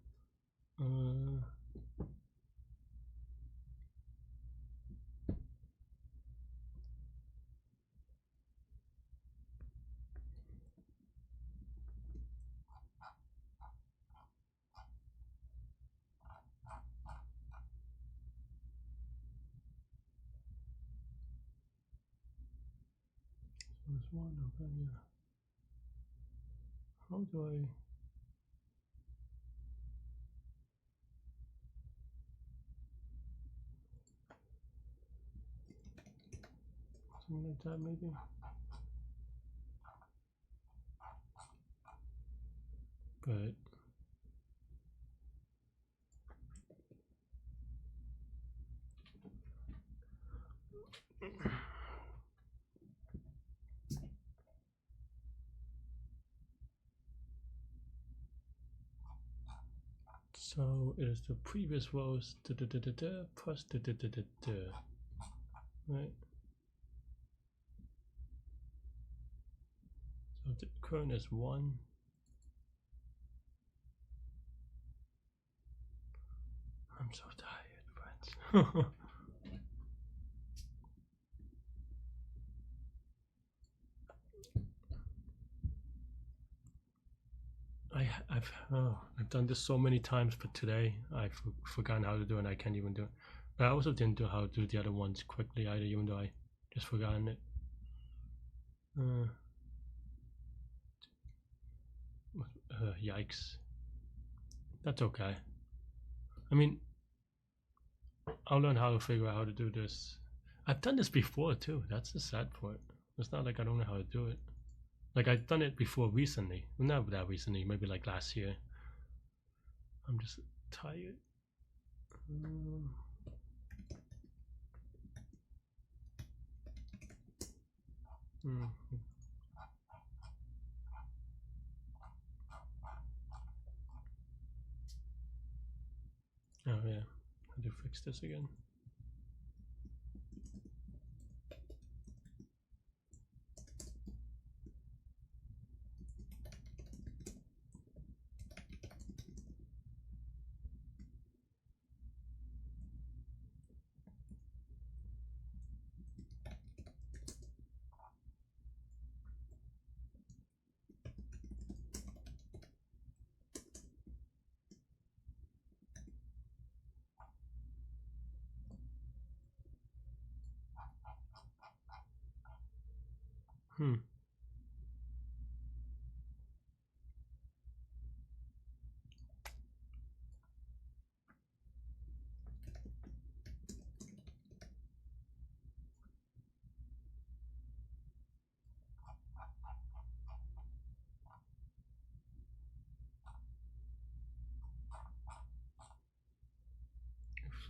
There's one over here. How do I? Something like that, maybe. But so it is the previous rows plus right? So the current is 1. I'm so tired, friends. I've done this so many times, but today I've forgotten how to do it and I can't even do it. But I also didn't know how to do the other ones quickly either, even though I just forgotten it. Yikes. That's okay. I mean, I'll learn how to figure out how to do this. I've done this before too. That's the sad part. It's not like I don't know how to do it. Like I've done it before recently. Well, not that recently, maybe like last year. I'm just tired. Oh yeah, how to fix this again?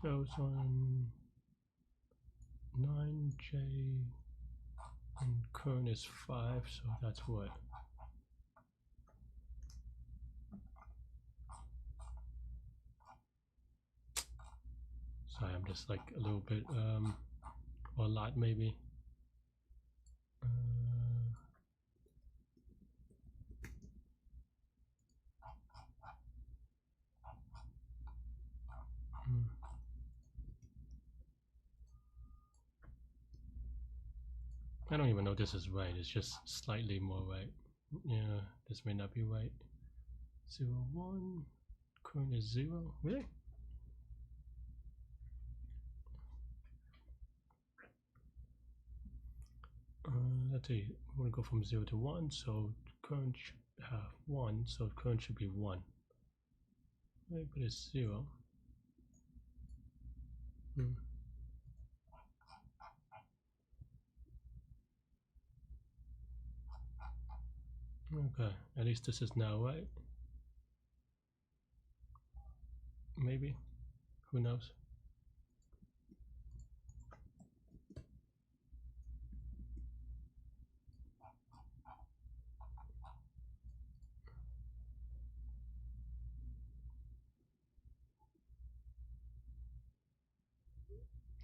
Shows on 9J and current is 5, so that's what? Sorry, I'm just like a little bit, or a lot maybe. I don't even know this is right. It's just slightly more right. Yeah, this may not be right. 0, 1. Current is 0. Really? Let's see. We're gonna go from 0 to 1. So current should have 1. So current should be 1. Right, but it's 0. Okay, at least this is now right. Maybe. Who knows?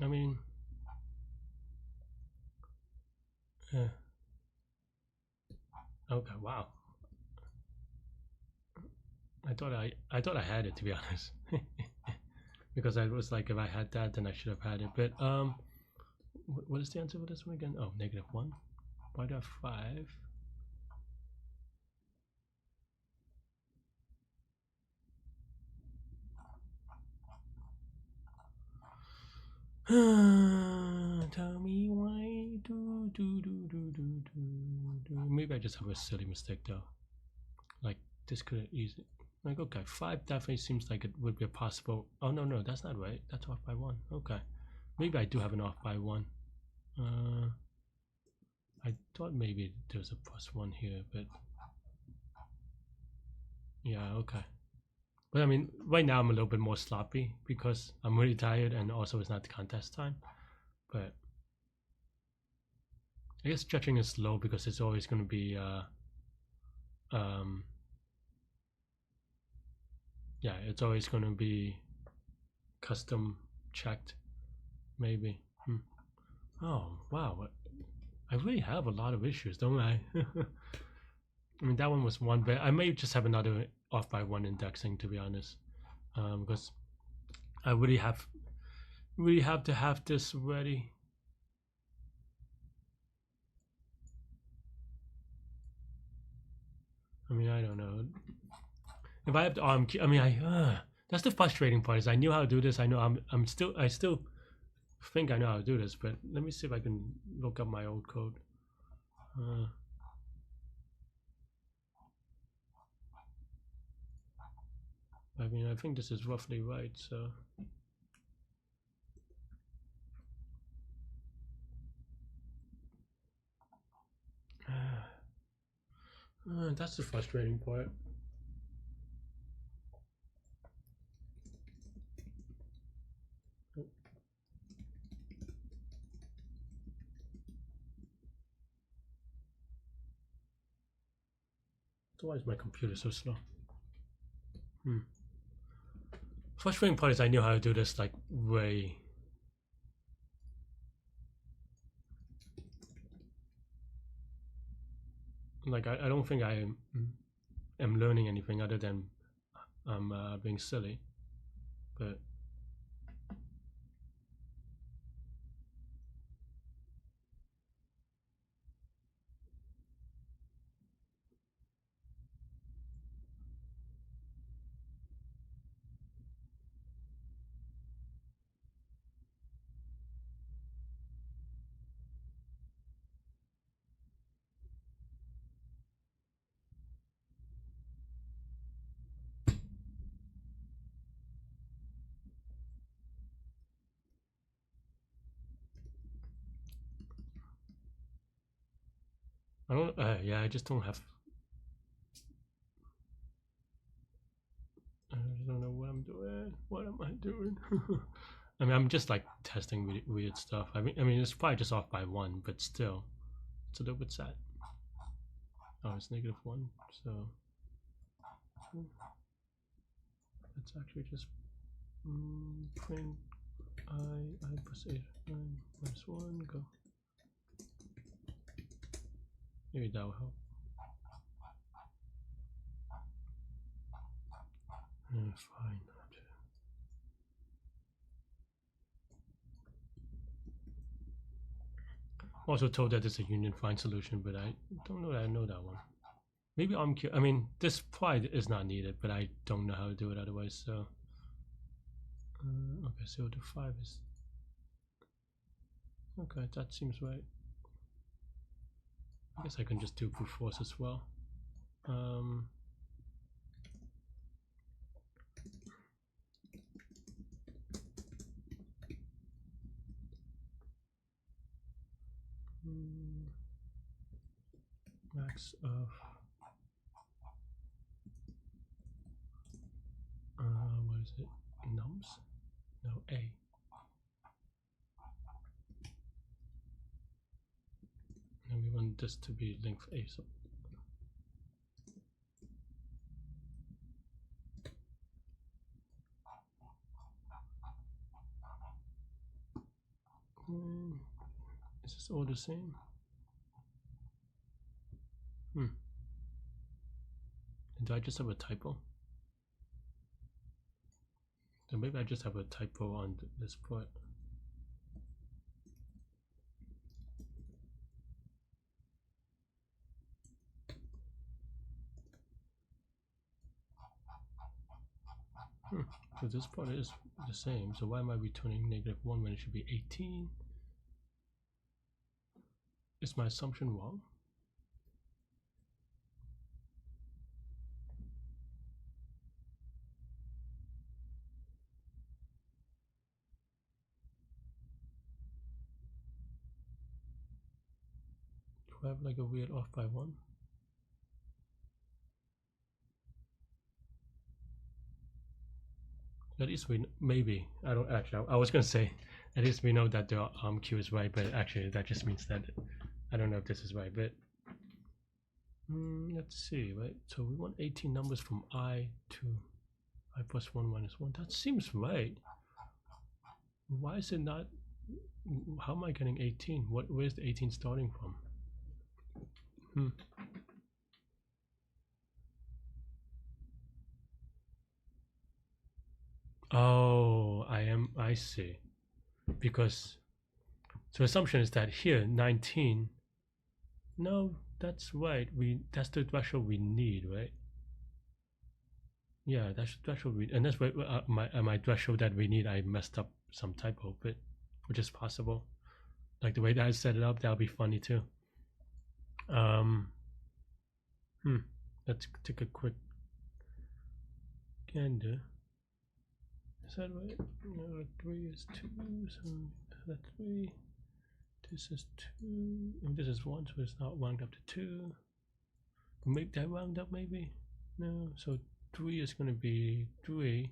I mean, yeah. Okay, wow. I thought I had it, to be honest. Because I was like, if I had that, then I should have had it. But what is the answer for this one again? Oh, -1. Why do I have 5? Tell me why. Maybe I just have a silly mistake though. Like this could easily. Like okay, 5 definitely seems like it would be a possible. Oh no, that's not right. That's off by 1. Okay, maybe I do have an off by 1. I thought maybe there's a +1 here, but yeah, okay. But I mean, right now I'm a little bit more sloppy because I'm really tired and also it's not the contest time. But I guess stretching is slow because it's always going to be, yeah, it's always going to be custom checked, maybe. Oh, wow. I really have a lot of issues, don't I? I mean, that one was one, but I may just have another off by 1 indexing, to be honest, because I really have to have this ready. I mean, I don't know. if I have the arm key, I mean, that's the frustrating part. Is I knew how to do this. I know I still think I know how to do this. But let me see if I can look up my old code. I mean, I think this is roughly right. So. That's the frustrating part. Why is my computer so slow? Frustrating part is I knew how to do this like way. Like I don't think I am learning anything other than I'm being silly, but. I don't. Yeah, I just don't have. I don't know what I'm doing. What am I doing? I mean, I'm just like testing weird stuff. I mean, it's probably just off by 1, but still, it's a little bit sad. Oh, it's -1. So let's actually just print I plus 8 minus 1. Go. Maybe that will help. Fine. Also told that it's a union find solution, but I don't know that I know that one. Maybe I mean, this probably is not needed, but I don't know how to do it otherwise. So okay, 0 to 5 is okay. That seems right. I guess I can just do brute force as well. Max of what is it? Nums? No, A. And we want this to be length A. So is this all the same? Do I just have a typo? So maybe I just have a typo on this part. So this part is the same. So why am I returning -1 when it should be 18? Is my assumption wrong? Do I have like a weird off by 1? At least we maybe I don't actually. I was gonna say at least we know that the Q is right, but actually that just means that I don't know if this is right. But let's see, right? So we want 18 numbers from I to I plus 1 minus 1. That seems right. Why is it not? How am I getting 18? Where's the 18 starting from? Oh, I see. Because so assumption is that here 19. No, that's right. That's the threshold we need, right? Yeah, that should be, and that's what my threshold that we need. I messed up some typo, but which is possible. Like the way that I set it up, that'll be funny too. Um, let's take a quick gander. Is that right? No, 3 is 2, so that's 3. This is 2, and this is 1, so it's not round up to 2. Make that round up maybe? No, so 3 is going to be 3.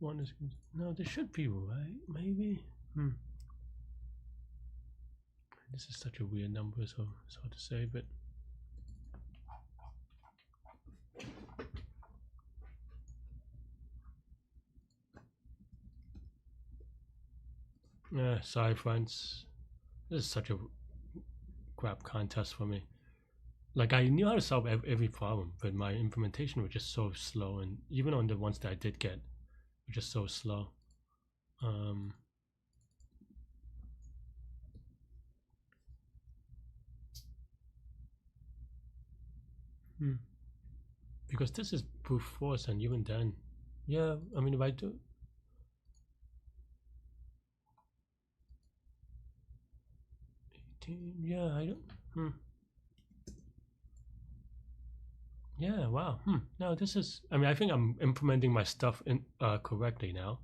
1 is gonna, no, this should be right, maybe? This is such a weird number, so it's hard to say, but sorry friends. This is such a crap contest for me. Like I knew how to solve every problem, but my implementation was just so slow, and even on the ones that I did get, were just so slow. Because this is brute force, and even then, yeah, I mean if I do 18, yeah, I don't. Yeah, wow. No, this is. I mean, I think I'm implementing my stuff in correctly now,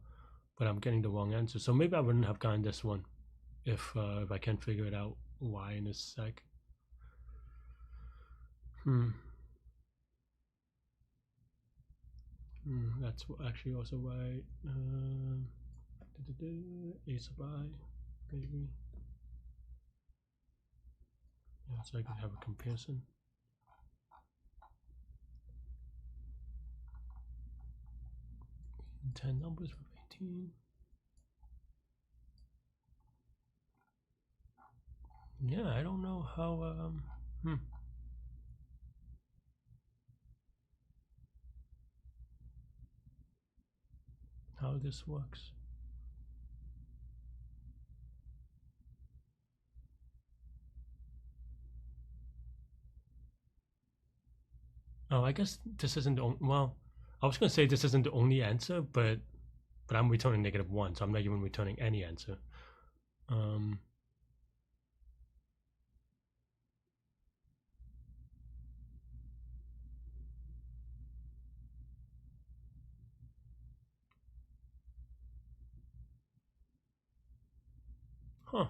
but I'm getting the wrong answer. So maybe I wouldn't have gotten this one if I can't figure it out. Why in a sec? That's actually also right. A sub I, maybe. Yeah, so I can have a comparison. 10 numbers from 18. Yeah, I don't know how. How this works. Oh, I guess this isn't the only, well, I was gonna say this isn't the only answer, but I'm returning -1, so I'm not even returning any answer. Huh.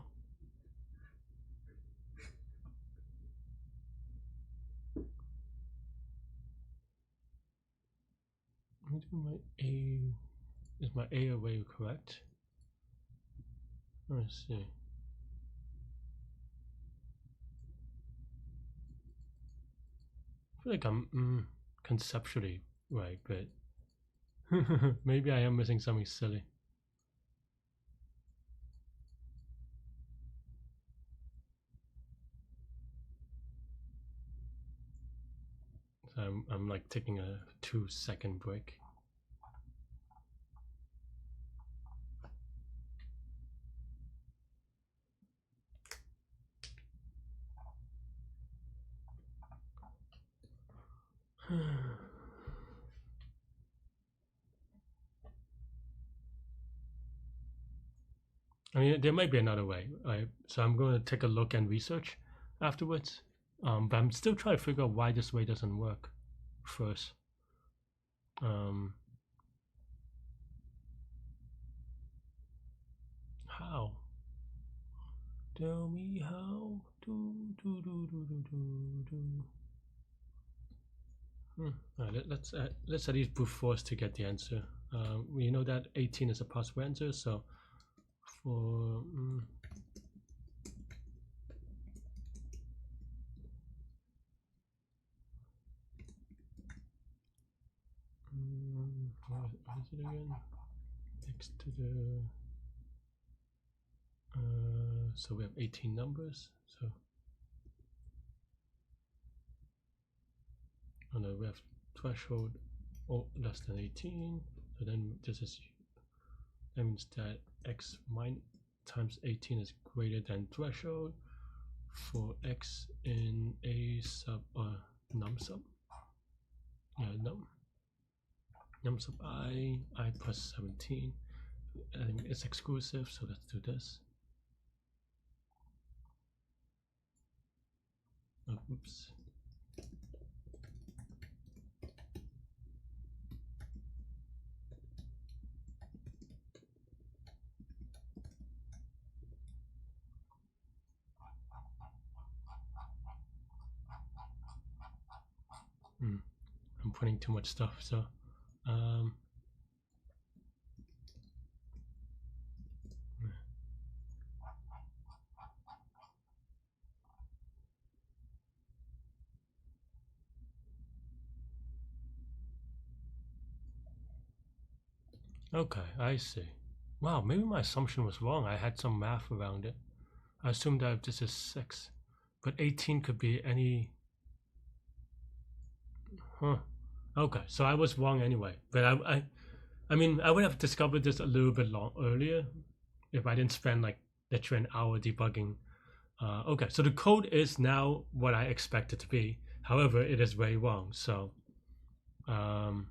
My A, is my A array correct? Let's see. I feel like I'm conceptually right, but maybe I am missing something silly. So I'm like taking a 2-second break. I mean, there might be another way, right? So I'm going to take a look and research afterwards. But I'm still trying to figure out why this way doesn't work first. How? Tell me how. Right, let's at least brute force to get the answer. We know that 18 is a possible answer, so for what is it again? X to the so we have 18 numbers. So oh no, we have threshold less than 18. So then this is, that means that x times 18 is greater than threshold for x in a sub num sub. Yeah, num. num sub I plus 17. And it's exclusive, so let's do this. Oh, oops. I'm putting too much stuff, so okay, I see. Wow, maybe my assumption was wrong. I had some math around it. I assumed that this is 6, but 18 could be any. Huh. Okay, so I was wrong anyway. But I mean, I would have discovered this a little bit earlier if I didn't spend like literally an hour debugging. Okay, so the code is now what I expect it to be. However, it is very wrong. So, or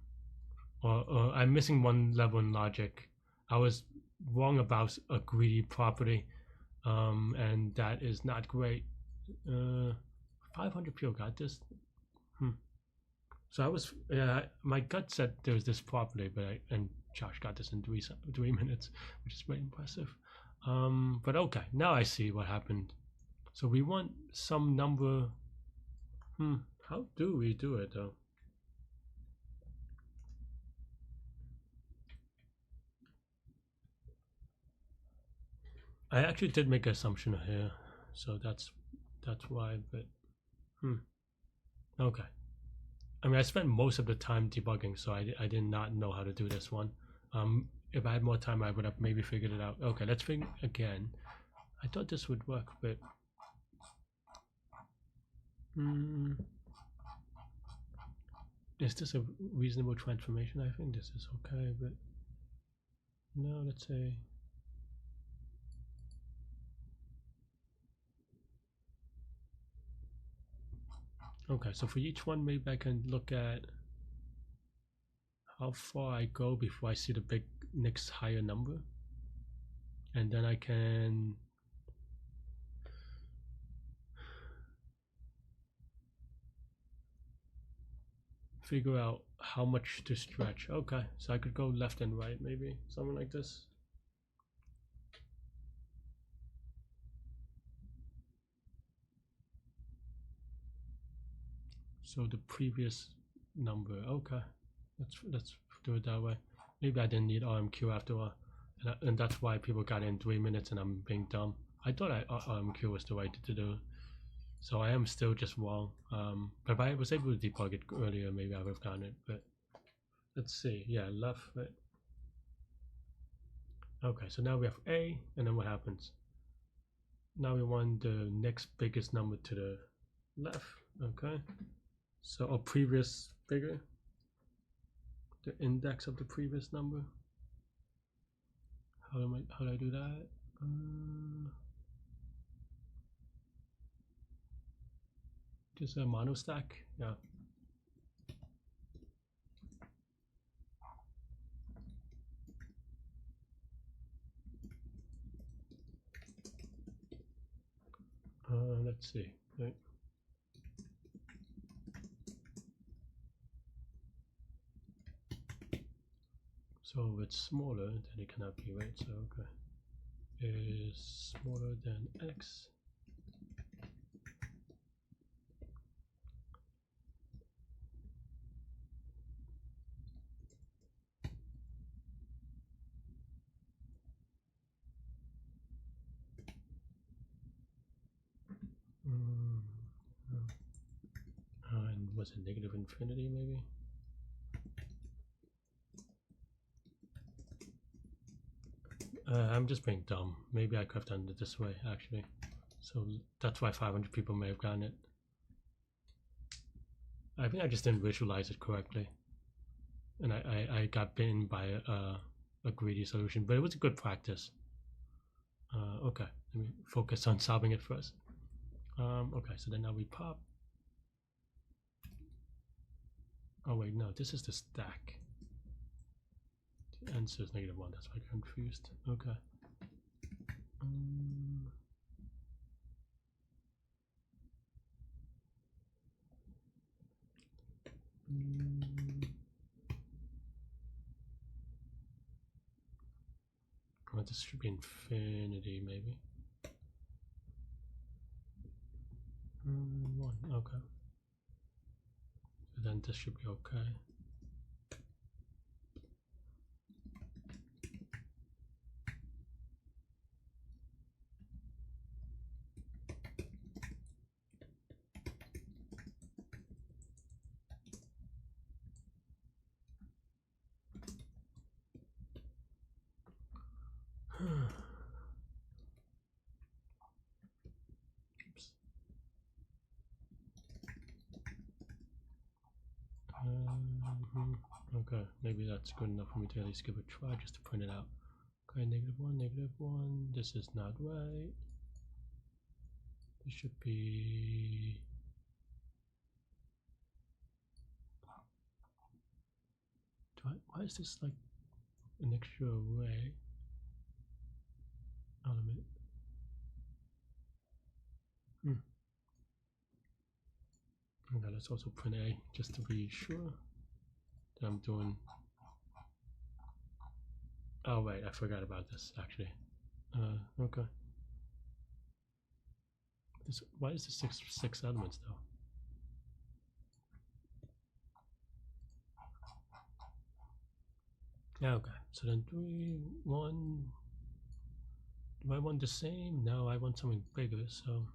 I'm missing one level in logic. I was wrong about a greedy property, and that is not great. 500 people got this. So I was, my gut said there was this property, but and Josh got this in 3 minutes, which is very impressive. But okay, now I see what happened. So we want some number. How do we do it though? I actually did make an assumption here, so that's why. But okay. I mean, I spent most of the time debugging, so I did not know how to do this one. If I had more time, I would have maybe figured it out. Okay, let's figure again. I thought this would work, but is this a reasonable transformation? I think this is okay, but no, let's say. Okay, so for each one, maybe I can look at how far I go before I see the big next higher number, and then I can figure out how much to stretch. Okay, so I could go left and right, maybe something like this. So the previous number. Okay, let's do it that way. Maybe I didn't need RMQ after all, and that's why people got in 3 minutes, and I'm being dumb. I thought RMQ was the right to do. So I am still just wrong. But if I was able to debug it earlier, maybe I would have gotten it. But let's see. Yeah, left, right. Okay, so now we have A, and then what happens? Now we want the next biggest number to the left. Okay, so a previous figure, the index of the previous number. How do I do that? Just a monostack. Yeah. Let's see. Right. So it's smaller, then it cannot be right. So okay, is smaller than x. And was it negative infinity maybe? I'm just being dumb. Maybe I could have done it this way actually. So that's why 500 people may have gotten it. I think I just didn't visualize it correctly, and I got bitten by a greedy solution, but it was a good practice. Okay, let me focus on solving it first. Okay, so then now we pop. Oh wait, no, this is the stack. answer is -1. That's why I got confused. Okay. Well, this should be infinity, maybe. 1. Okay. So then this should be okay. Oops. Okay, maybe that's good enough for me to at least give it a try just to print it out. Okay, -1, -1. This is not right. This should be. Why is this like an extra array element? Okay, let's also print A just to be sure that I'm doing. Oh wait, I forgot about this actually. Okay. Why is this six elements though? Yeah, okay. So then do I want the same? No, I want something bigger, so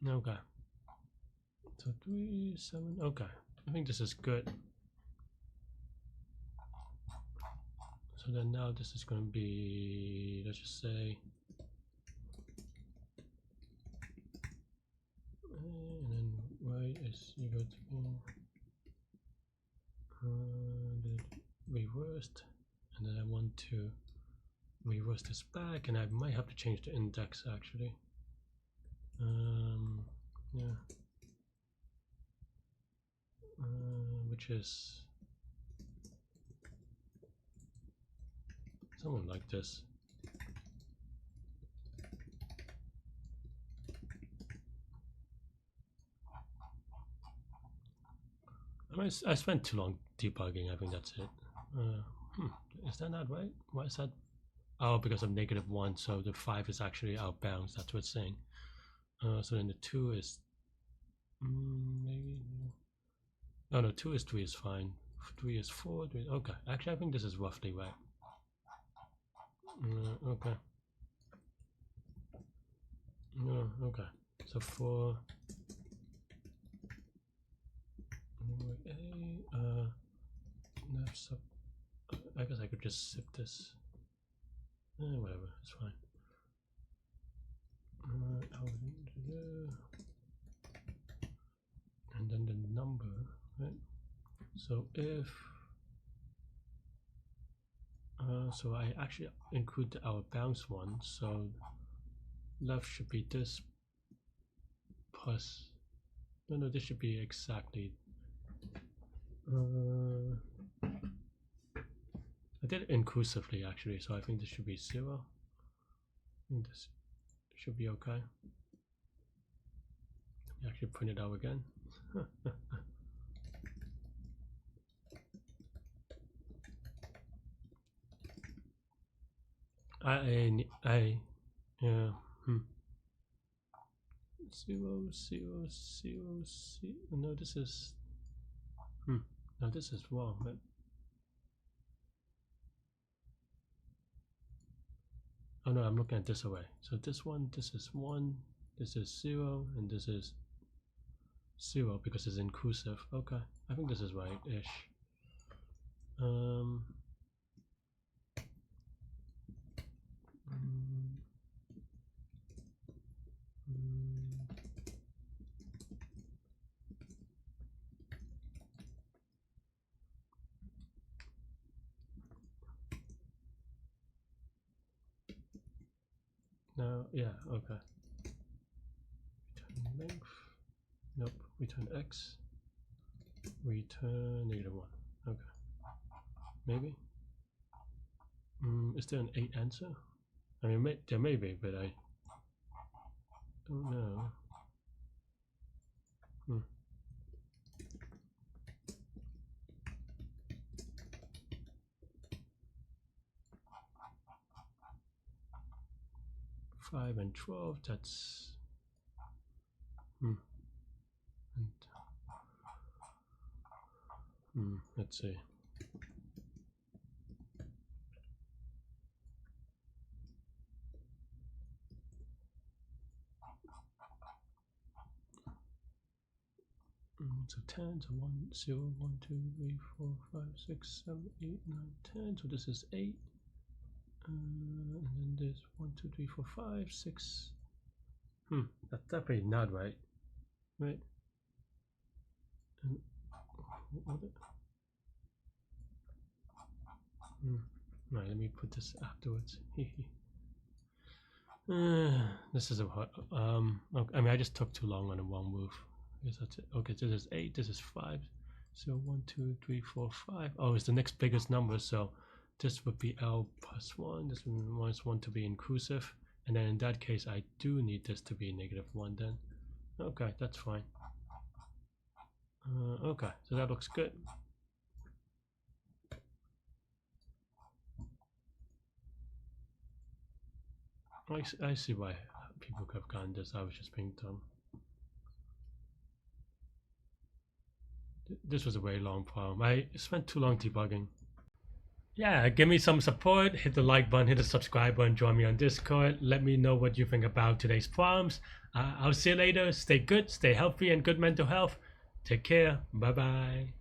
okay. So 3, 7, okay. I think this is good. So then now this is going to be, let's just say, and then y is equal to reversed, and then I want to reverse this back, and I might have to change the index actually. Yeah. Which is something like this. I spent too long debugging. I think that's it. Is that not right? Why is that? Oh, because of -1, so the 5 is actually out of bounds. That's what it's saying. So then the 2 is maybe. No, 2 is 3 is fine. 3 is 4. 3, okay, actually, I think this is roughly right. Okay. Okay. So 4. I guess I could just zip this. Whatever, it's fine. And then the number, right? So if so I actually include our bounce one, so left should be this plus no, this should be exactly I did it inclusively actually, so I think this should be 0. I think this should be okay. Let me actually print it out again. Yeah. 0, 0, 0, 0. No, this is. No, this is wrong. But oh no, I'm looking at this array. So this is 1, this is 0, and this is 0 because it's inclusive. Okay, I think this is right-ish. Now, yeah, okay. Return length. Nope. Return x. Return -1. Okay. Maybe. Is there an 8 answer? I mean, there may be, but I don't know. 5 and 12, that's... let's see. So 10, so 1, 0, 1, 2, 3, 4, 5, 6, 7, 8, 9, 10. So this is 8. And then there's 1, 2, 3, 4, 5, 6. That's definitely not right. Right? And what? Right, let me put this afterwards. This is a hard. Okay, I mean, I just took too long on the one move. I guess that's it. Okay, this is 8. This is 5. So 1, 2, 3, 4, 5. Oh, it's the next biggest number. So this would be L plus 1. This one wants 1 to be inclusive. And then in that case, I do need this to be -1 then. Okay, that's fine. Okay, so that looks good. I see why people could have gotten this. I was just being dumb. This was a very long problem. I spent too long debugging. Yeah, give me some support. Hit the like button, hit the subscribe button, join me on Discord. Let me know what you think about today's problems. I'll see you later. Stay good, stay healthy, and good mental health. Take care. Bye-bye.